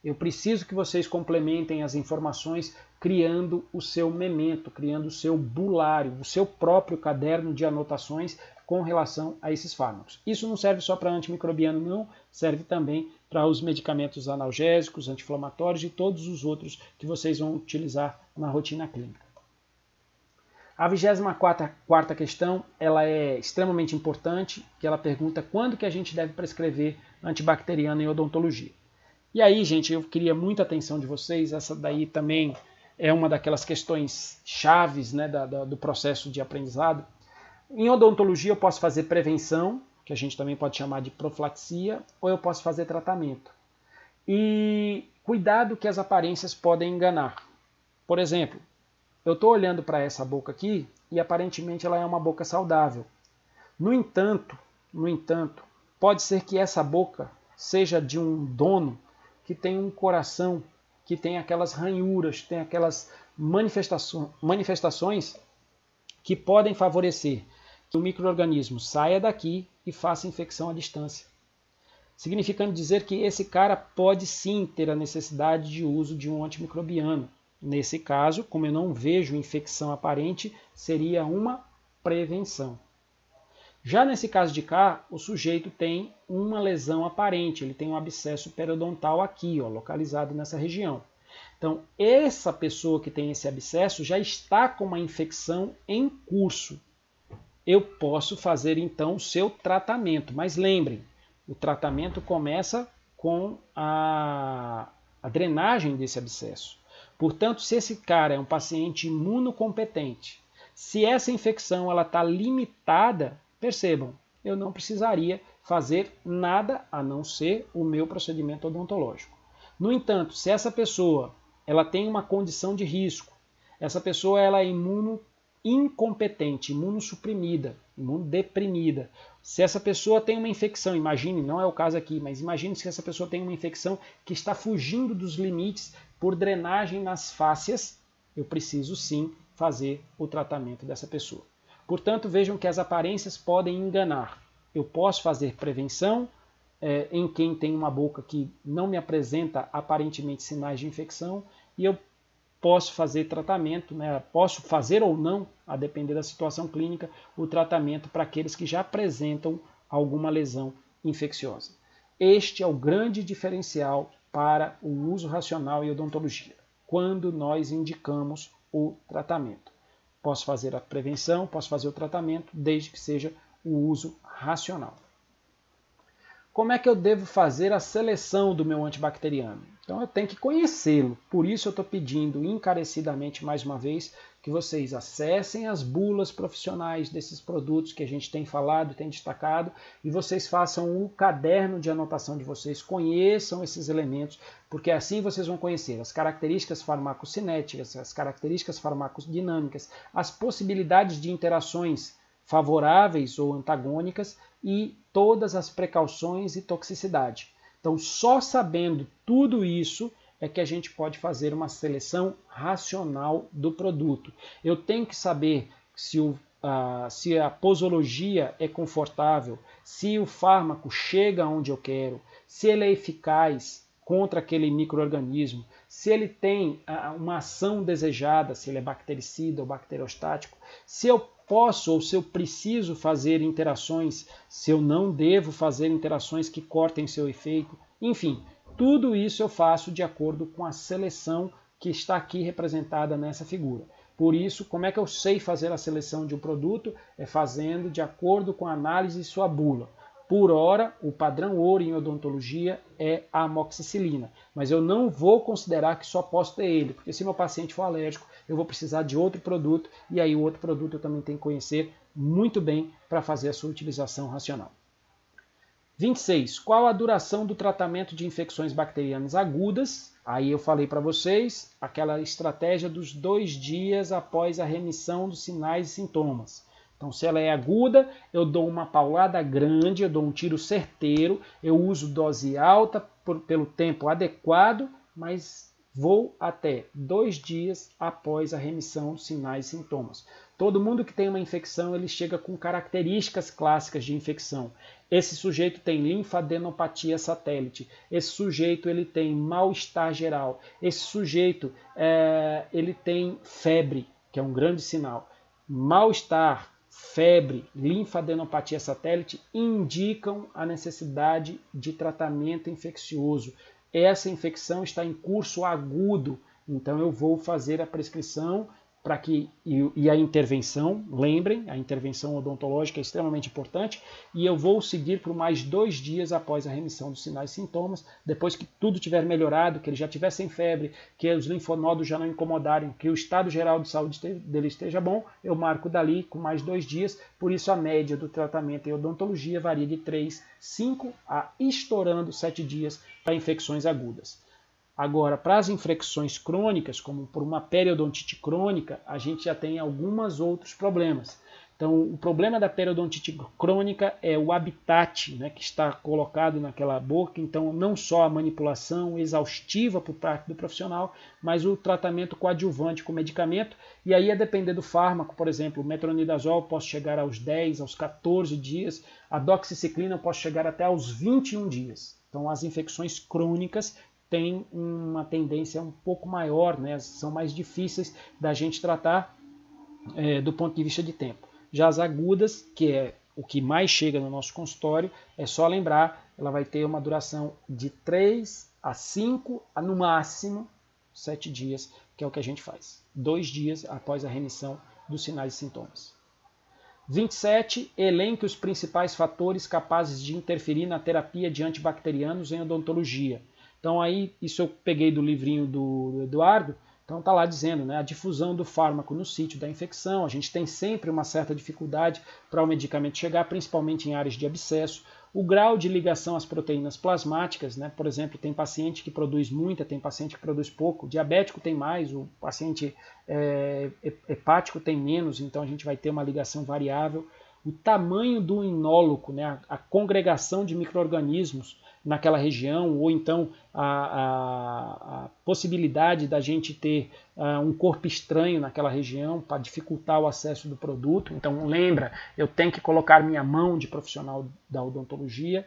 eu preciso que vocês complementem as informações criando o seu memento, criando o seu bulário, o seu próprio caderno de anotações com relação a esses fármacos. Isso não serve só para antimicrobiano, não, serve também para os medicamentos analgésicos, anti-inflamatórios e todos os outros que vocês vão utilizar na rotina clínica. A 24ª questão, ela é extremamente importante, que ela pergunta quando que a gente deve prescrever antibacteriano em odontologia. E aí, gente, eu queria muita atenção de vocês, essa daí também é uma daquelas questões chaves, né, do processo de aprendizado. Em odontologia eu posso fazer prevenção, que a gente também pode chamar de profilaxia, ou eu posso fazer tratamento. E cuidado que as aparências podem enganar. Por exemplo, eu estou olhando para essa boca aqui e aparentemente ela é uma boca saudável. No entanto, pode ser que essa boca seja de um dono que tem um coração, que tem aquelas ranhuras, tem aquelas manifestações que podem favorecer que o micro-organismo saia daqui e faça infecção à distância. Significando dizer que esse cara pode sim ter a necessidade de uso de um antimicrobiano. Nesse caso, como eu não vejo infecção aparente, seria uma prevenção. Já nesse caso de cá, o sujeito tem uma lesão aparente, ele tem um abscesso periodontal aqui, ó, localizado nessa região. Então, essa pessoa que tem esse abscesso já está com uma infecção em curso. Eu posso fazer então o seu tratamento, mas lembrem, o tratamento começa com a drenagem desse abscesso. Portanto, se esse cara é um paciente imunocompetente, se essa infecção está limitada, percebam, eu não precisaria fazer nada a não ser o meu procedimento odontológico. No entanto, se essa pessoa ela tem uma condição de risco, essa pessoa ela é imunoincompetente, imunossuprimida, imunodeprimida. Se essa pessoa tem uma infecção, imagine, não é o caso aqui, mas imagine se essa pessoa tem uma infecção que está fugindo dos limites por drenagem nas fáscias, eu preciso sim fazer o tratamento dessa pessoa. Portanto, vejam que as aparências podem enganar. Eu posso fazer prevenção em quem tem uma boca que não me apresenta aparentemente sinais de infecção e eu posso fazer tratamento, né? Posso fazer ou não, a depender da situação clínica, o tratamento para aqueles que já apresentam alguma lesão infecciosa. Este é o grande diferencial para o uso racional em odontologia, quando nós indicamos o tratamento. Posso fazer a prevenção, posso fazer o tratamento, desde que seja o uso racional. como é que eu devo fazer a seleção do meu antibacteriano? Então eu tenho que conhecê-lo. Por isso eu estou pedindo encarecidamente, mais uma vez, que vocês acessem as bulas profissionais desses produtos que a gente tem falado, tem destacado, e vocês façam o caderno de anotação de vocês, conheçam esses elementos, porque assim vocês vão conhecer as características farmacocinéticas, as características farmacodinâmicas, as possibilidades de interações favoráveis ou antagônicas e todas as precauções e toxicidade. Então, só sabendo tudo isso é que a gente pode fazer uma seleção racional do produto. Eu tenho que saber se a posologia é confortável, se o fármaco chega onde eu quero, se ele é eficaz contra aquele micro-organismo, se ele tem uma ação desejada, se ele é bactericida ou bacteriostático, se eu posso ou se eu preciso fazer interações, se eu não devo fazer interações que cortem seu efeito, enfim, tudo isso eu faço de acordo com a seleção que está aqui representada nessa figura. Por isso, como é que eu sei fazer a seleção de um produto? É fazendo de acordo com a análise de sua bula. Por hora, o padrão ouro em odontologia é a amoxicilina, mas eu não vou considerar que só posso ter ele, porque se meu paciente for alérgico, eu vou precisar de outro produto, e aí o outro produto eu também tenho que conhecer muito bem para fazer a sua utilização racional. 26. Qual a duração do tratamento de infecções bacterianas agudas? Aí eu falei para vocês aquela estratégia dos 2 dias após a remissão dos sinais e sintomas. Então, se ela é aguda, eu dou uma paulada grande, eu dou um tiro certeiro, eu uso dose alta pelo tempo adequado, mas vou até 2 dias após a remissão dos sinais e sintomas. Todo mundo que tem uma infecção, ele chega com características clássicas de infecção. Esse sujeito tem linfadenopatia satélite. Esse sujeito ele tem mal-estar geral. Esse sujeito ele tem febre, que é um grande sinal. Mal-estar, febre, linfadenopatia satélite indicam a necessidade de tratamento infeccioso. Essa infecção está em curso agudo, então eu vou fazer a prescrição para que e a intervenção, lembrem, a intervenção odontológica é extremamente importante, e eu vou seguir por mais 2 dias após a remissão dos sinais e sintomas, depois que tudo tiver melhorado, que ele já tiver sem febre, que os linfonodos já não incomodarem, que o estado geral de saúde dele esteja bom, eu marco dali com mais 2 dias, por isso a média do tratamento em odontologia varia de 3, 5 a estourando 7 dias para infecções agudas. Agora, para as infecções crônicas, como por uma periodontite crônica, a gente já tem alguns outros problemas. Então, o problema da periodontite crônica é o habitat, né, que está colocado naquela boca. Então, não só a manipulação exaustiva por parte do profissional, mas o tratamento coadjuvante com medicamento. E aí, a depender do fármaco, por exemplo, o metronidazol posso chegar aos 10, aos 14 dias. A doxiciclina posso chegar até aos 21 dias. Então, as infecções crônicas tem uma tendência um pouco maior, né? São mais difíceis da gente tratar do ponto de vista de tempo. Já as agudas, que é o que mais chega no nosso consultório, é só lembrar, ela vai ter uma duração de 3 a 5, no máximo 7 dias, que é o que a gente faz. 2 dias após a remissão dos sinais e sintomas. 27. Elenque os principais fatores capazes de interferir na terapia de antibacterianos em odontologia. Então aí, isso eu peguei do livrinho do Eduardo, então está lá dizendo, né, a difusão do fármaco no sítio da infecção, a gente tem sempre uma certa dificuldade para o medicamento chegar, principalmente em áreas de abscesso, o grau de ligação às proteínas plasmáticas, né, por exemplo, tem paciente que produz muita, tem paciente que produz pouco, o diabético tem mais, o paciente hepático tem menos, então a gente vai ter uma ligação variável, o tamanho do inóloco, né, a congregação de micro-organismos naquela região, ou então a possibilidade da gente ter um corpo estranho naquela região para dificultar o acesso do produto. Então lembra, eu tenho que colocar minha mão de profissional da odontologia.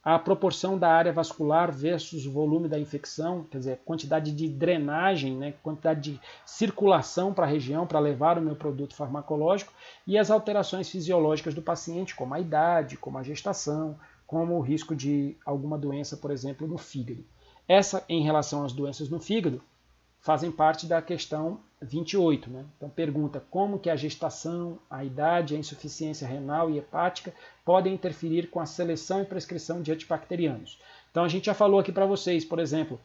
A proporção da área vascular versus o volume da infecção, quer dizer, quantidade de drenagem, né, quantidade de circulação para a região para levar o meu produto farmacológico, e as alterações fisiológicas do paciente, como a idade, como a gestação, como o risco de alguma doença, por exemplo, no fígado. Essa, em relação às doenças no fígado, fazem parte da questão 28, né? Então pergunta como que a gestação, a idade, a insuficiência renal e hepática podem interferir com a seleção e prescrição de antibacterianos. Então a gente já falou aqui para vocês, por exemplo,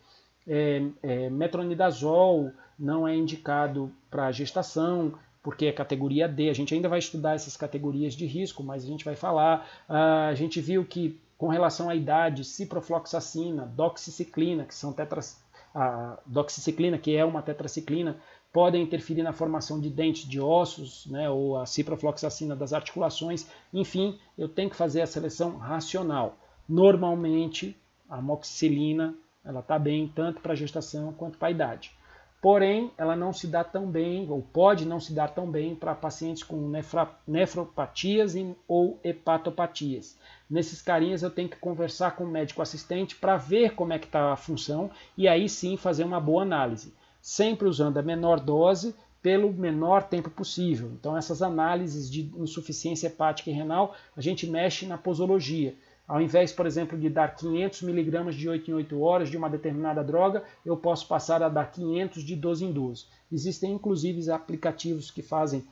metronidazol não é indicado para gestação, porque é categoria D. A gente ainda vai estudar essas categorias de risco, mas a gente vai falar. A gente viu que com relação à idade, ciprofloxacina, doxiciclina, que são a doxiciclina, que é uma tetraciclina, podem interferir na formação de dentes, de ossos, né, ou a ciprofloxacina das articulações. Enfim, eu tenho que fazer a seleção racional. Normalmente, a amoxicilina ela está bem tanto para a gestação quanto para a idade. Porém, ela não se dá tão bem, ou pode não se dar tão bem, para pacientes com nefropatias ou hepatopatias. Nesses carinhas eu tenho que conversar com o médico assistente para ver como é que está a função e aí sim fazer uma boa análise. Sempre usando a menor dose pelo menor tempo possível. Então essas análises de insuficiência hepática e renal, a gente mexe na posologia. Ao invés, por exemplo, de dar 500 mg de 8 em 8 horas de uma determinada droga, eu posso passar a dar 500 de 12 em 12. Existem inclusive aplicativos que fazem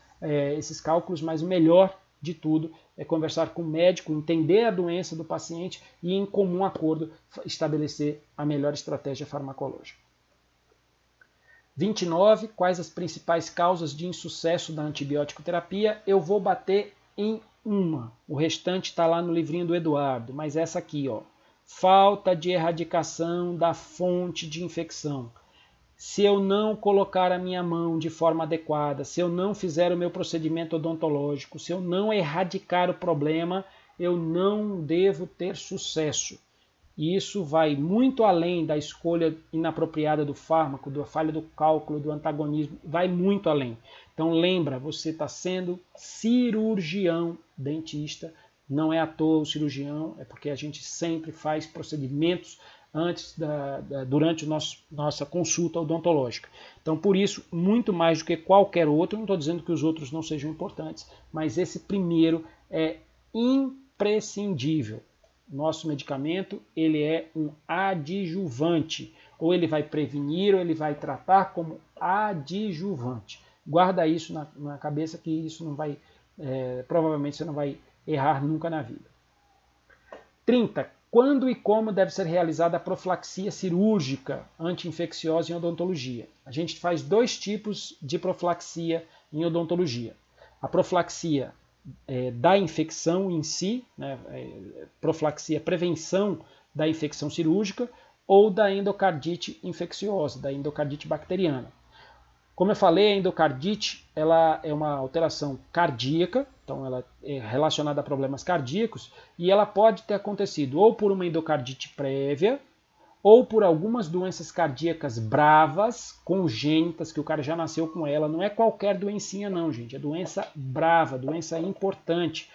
esses cálculos, mas o melhor de tudo é conversar com o médico, entender a doença do paciente e, em comum acordo, estabelecer a melhor estratégia farmacológica. 29. Quais as principais causas de insucesso da antibiótico terapia? Eu vou bater em uma. O restante está lá no livrinho do Eduardo, mas essa aqui, ó. Falta de erradicação da fonte de infecção. Se eu não colocar a minha mão de forma adequada, se eu não fizer o meu procedimento odontológico, se eu não erradicar o problema, eu não devo ter sucesso. E isso vai muito além da escolha inapropriada do fármaco, da falha do cálculo, do antagonismo, vai muito além. Então lembra, você está sendo cirurgião dentista, não é à toa o cirurgião, é porque a gente sempre faz procedimentos durante nossa consulta odontológica. Então por isso, muito mais do que qualquer outro, não estou dizendo que os outros não sejam importantes, mas esse primeiro é imprescindível. Nosso medicamento ele é um adjuvante, ou ele vai prevenir ou ele vai tratar como adjuvante. Guarda isso na cabeça que isso não vai, provavelmente você não vai errar nunca na vida. 30. Quando e como deve ser realizada a profilaxia cirúrgica anti-infecciosa em odontologia? A gente faz dois tipos de profilaxia em odontologia. A profilaxia da infecção em si, né, profilaxia, prevenção da infecção cirúrgica, ou da endocardite infecciosa, da endocardite bacteriana. Como eu falei, a endocardite ela é uma alteração cardíaca, então ela é relacionada a problemas cardíacos, e ela pode ter acontecido ou por uma endocardite prévia, ou por algumas doenças cardíacas bravas, congênitas, que o cara já nasceu com ela. Não é qualquer doencinha não, gente. É doença brava, doença importante.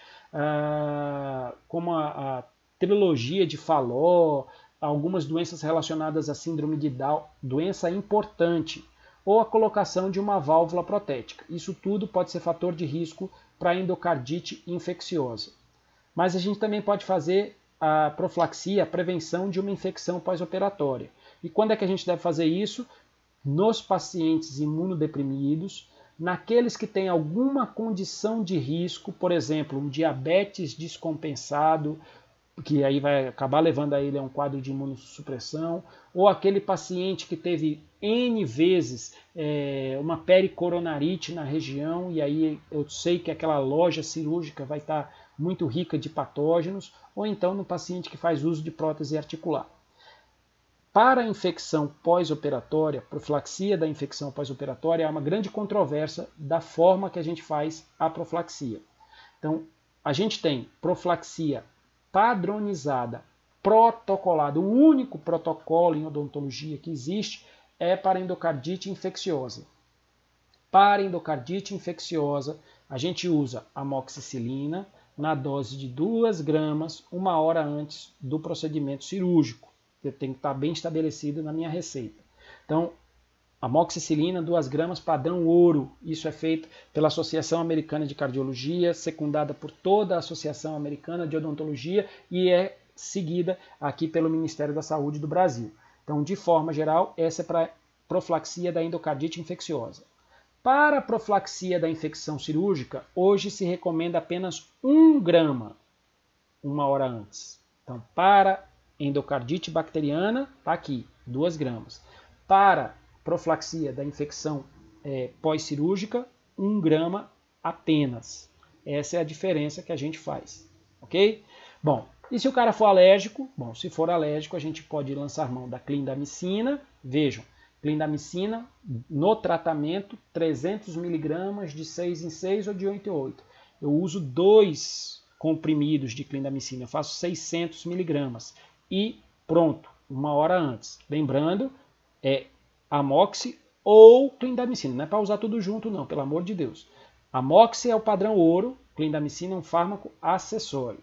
Como a trilogia de Fallot, algumas doenças relacionadas à síndrome de Down, doença importante. Ou a colocação de uma válvula protética. Isso tudo pode ser fator de risco para endocardite infecciosa. Mas a gente também pode fazer a profilaxia, a prevenção de uma infecção pós-operatória. E quando é que a gente deve fazer isso? Nos pacientes imunodeprimidos, naqueles que têm alguma condição de risco, por exemplo, um diabetes descompensado, que aí vai acabar levando a ele a um quadro de imunossupressão, ou aquele paciente que teve N vezes uma pericoronarite na região, e aí eu sei que aquela loja cirúrgica vai estar muito rica de patógenos, ou então no paciente que faz uso de prótese articular. Para a infecção pós-operatória, profilaxia da infecção pós-operatória, há uma grande controvérsia da forma que a gente faz a profilaxia. Então, a gente tem profilaxia padronizada, protocolada. O único protocolo em odontologia que existe é para endocardite infecciosa. Para endocardite infecciosa, a gente usa amoxicilina na dose de 2 gramas, 1 hora antes do procedimento cirúrgico, que tem que estar bem estabelecido na minha receita. Então, amoxicilina, 2 gramas, padrão ouro. Isso é feito pela Associação Americana de Cardiologia, secundada por toda a Associação Americana de Odontologia e é seguida aqui pelo Ministério da Saúde do Brasil. Então, de forma geral, essa é para profilaxia da endocardite infecciosa. Para a profilaxia da infecção cirúrgica, hoje se recomenda apenas 1 grama, 1 hora antes. Então, para endocardite bacteriana, está aqui, 2 gramas. Para profilaxia da infecção pós-cirúrgica, 1 grama apenas. Essa é a diferença que a gente faz, ok? Bom, e se o cara for alérgico? Bom, se for alérgico, a gente pode lançar mão da clindamicina. Vejam, clindamicina no tratamento, 300 miligramas de 6 em 6 ou de 8 em 8. Eu uso 2 comprimidos de clindamicina, eu faço 600 miligramas e pronto, 1 hora antes. Lembrando, é amoxi ou clindamicina, não é para usar tudo junto não, pelo amor de Deus. Amoxi é o padrão ouro, clindamicina é um fármaco acessório.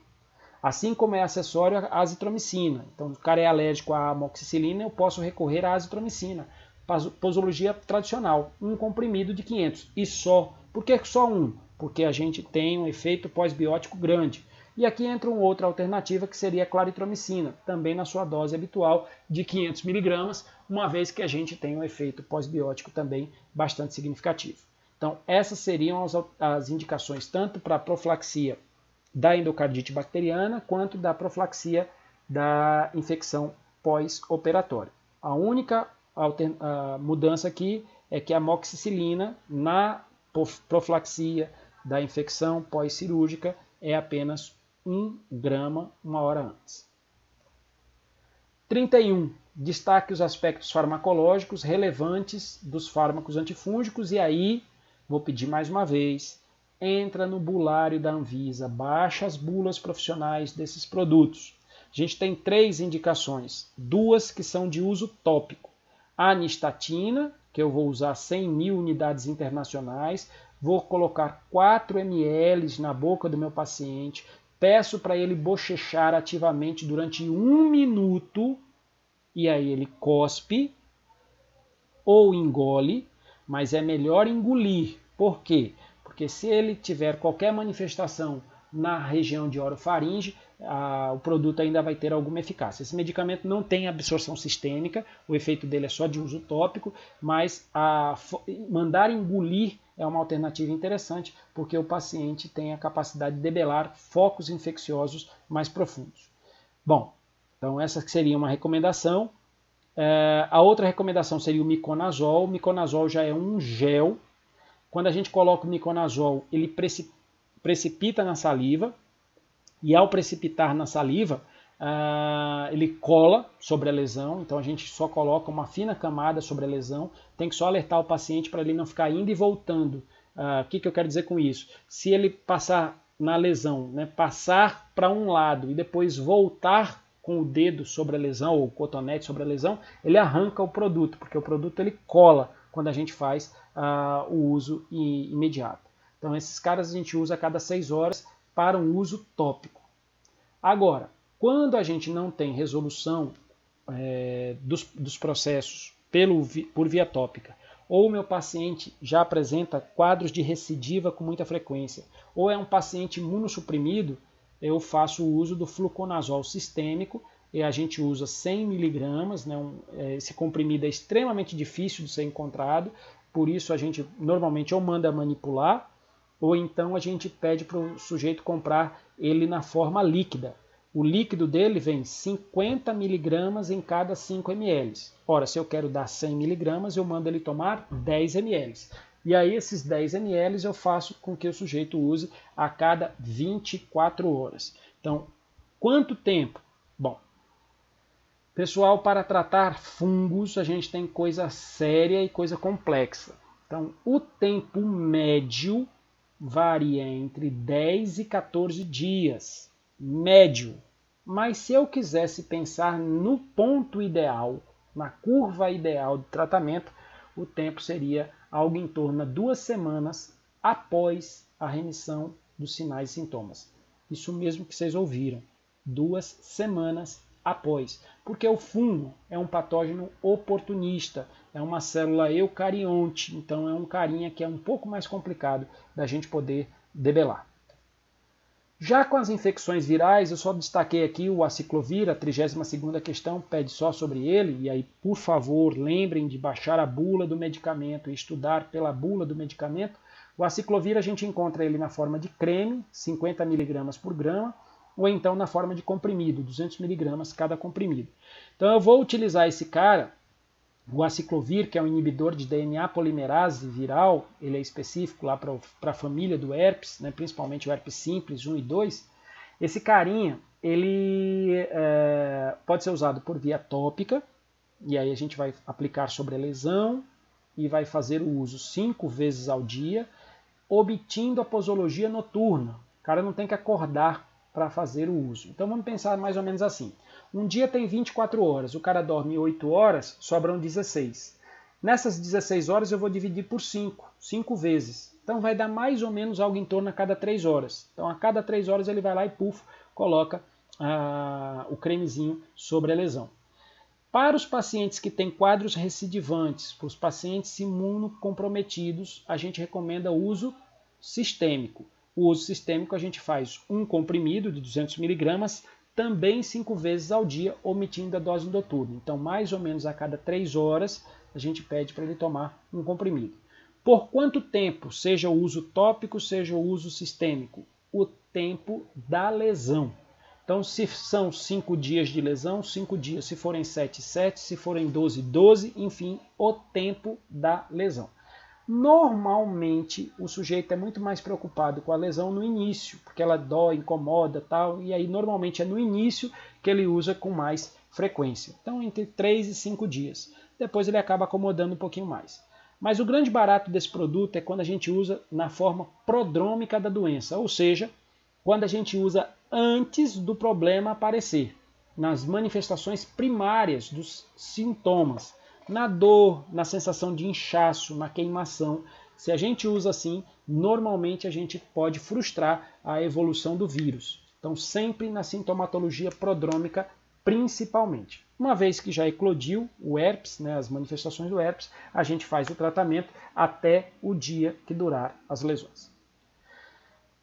Assim como é acessório a azitromicina. Então, se o cara é alérgico à amoxicilina, eu posso recorrer à azitromicina. Posologia tradicional, um comprimido de 500 e só. Por que só um? Porque a gente tem um efeito pós-biótico grande. E aqui entra uma outra alternativa que seria a claritromicina, também na sua dose habitual de 500 miligramas, uma vez que a gente tem um efeito pós-biótico também bastante significativo. Então, essas seriam as indicações tanto para a profilaxia da endocardite bacteriana quanto da profilaxia da infecção pós-operatória. A única mudança aqui é que a amoxicilina na profilaxia da infecção pós-cirúrgica é apenas 1 grama 1 hora antes. 31. Destaque os aspectos farmacológicos relevantes dos fármacos antifúngicos e aí, vou pedir mais uma vez, entra no bulário da Anvisa, baixa as bulas profissionais desses produtos. A gente tem 3 indicações, 2 que são de uso tópico. A anistatina, que eu vou usar 100.000 unidades internacionais, vou colocar 4 ml na boca do meu paciente, peço para ele bochechar ativamente durante 1 minuto, e aí ele cospe ou engole, mas é melhor engolir. Por quê? Porque se ele tiver qualquer manifestação na região de orofaringe, o produto ainda vai ter alguma eficácia. Esse medicamento não tem absorção sistêmica, o efeito dele é só de uso tópico, mas mandar engolir é uma alternativa interessante, porque o paciente tem a capacidade de debelar focos infecciosos mais profundos. Bom, então essa seria uma recomendação. A outra recomendação seria o miconazol. O miconazol já é um gel. Quando a gente coloca o miconazol, ele precipita na saliva, e ao precipitar na saliva, ele cola sobre a lesão, então a gente só coloca uma fina camada sobre a lesão, tem que só alertar o paciente para ele não ficar indo e voltando. O que eu quero dizer com isso? Se ele passar na lesão, né, passar para um lado e depois voltar com o dedo sobre a lesão, ou o cotonete sobre a lesão, ele arranca o produto, porque o produto ele cola quando a gente faz o uso imediato. Então esses caras a gente usa a cada 6 horas para um uso tópico. Agora, quando a gente não tem resolução dos processos por via tópica, ou o meu paciente já apresenta quadros de recidiva com muita frequência, ou é um paciente imunossuprimido, eu faço o uso do fluconazol sistêmico, e a gente usa 100 miligramas, né? Esse comprimido é extremamente difícil de ser encontrado, por isso a gente normalmente ou manda manipular, ou então a gente pede para o sujeito comprar ele na forma líquida. O líquido dele vem 50 miligramas em cada 5 ml. Ora, se eu quero dar 100 miligramas, eu mando ele tomar 10 ml. E aí esses 10 ml eu faço com que o sujeito use a cada 24 horas. Então, quanto tempo? Bom, pessoal, para tratar fungos, a gente tem coisa séria e coisa complexa. Então, o tempo médio varia entre 10 e 14 dias, médio. Mas se eu quisesse pensar no ponto ideal, na curva ideal de tratamento, o tempo seria algo em torno de 2 semanas após a remissão dos sinais e sintomas. Isso mesmo que vocês ouviram, 2 semanas após. Porque o fungo é um patógeno oportunista, é uma célula eucarionte, então é um carinha que é um pouco mais complicado da gente poder debelar. Já com as infecções virais, eu só destaquei aqui o aciclovir, a 32ª questão pede só sobre ele, e aí, por favor, lembrem de baixar a bula do medicamento e estudar pela bula do medicamento. O aciclovir a gente encontra ele na forma de creme, 50 mg por grama, ou então na forma de comprimido, 200 mg cada comprimido. Então eu vou utilizar esse cara, o aciclovir, que é um inibidor de DNA polimerase viral, ele é específico lá para a família do herpes, né, principalmente o herpes simples 1 e 2. Esse carinha, ele pode ser usado por via tópica, e aí a gente vai aplicar sobre a lesão e vai fazer o uso 5 vezes ao dia, obtendo a posologia noturna. O cara não tem que acordar para fazer o uso. Então vamos pensar mais ou menos assim. Um dia tem 24 horas, o cara dorme 8 horas, sobram 16. Nessas 16 horas eu vou dividir por 5 vezes. Então vai dar mais ou menos algo em torno a cada 3 horas. Então a cada 3 horas ele vai lá e coloca o cremezinho sobre a lesão. Para os pacientes que têm quadros recidivantes, para os pacientes imunocomprometidos, a gente recomenda o uso sistêmico. O uso sistêmico a gente faz um comprimido de 200 mg, também 5 vezes ao dia, omitindo a dose noturna. Então, mais ou menos a cada 3 horas, a gente pede para ele tomar um comprimido. Por quanto tempo, seja o uso tópico, seja o uso sistêmico? O tempo da lesão. Então, se são 5 dias de lesão, 5 dias. Se forem 7, 7. Se forem 12, 12. Enfim, o tempo da lesão. Normalmente, o sujeito é muito mais preocupado com a lesão no início, porque ela dói, incomoda, tal, e aí normalmente é no início que ele usa com mais frequência. Então, entre 3 e 5 dias. Depois ele acaba acomodando um pouquinho mais. Mas o grande barato desse produto é quando a gente usa na forma prodrômica da doença, ou seja, quando a gente usa antes do problema aparecer, nas manifestações primárias dos sintomas, na dor, na sensação de inchaço, na queimação. Se a gente usa assim, normalmente a gente pode frustrar a evolução do vírus. Então, sempre na sintomatologia prodrômica, principalmente. Uma vez que já eclodiu o herpes, né, as manifestações do herpes, a gente faz o tratamento até o dia que durar as lesões.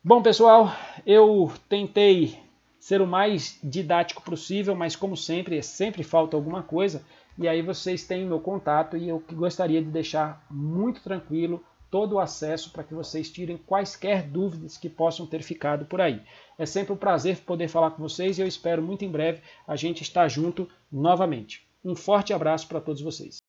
Bom, pessoal, eu tentei ser o mais didático possível, mas como sempre falta alguma coisa, e aí vocês têm meu contato e eu gostaria de deixar muito tranquilo todo o acesso para que vocês tirem quaisquer dúvidas que possam ter ficado por aí. É sempre um prazer poder falar com vocês e eu espero muito em breve a gente estar junto novamente. Um forte abraço para todos vocês.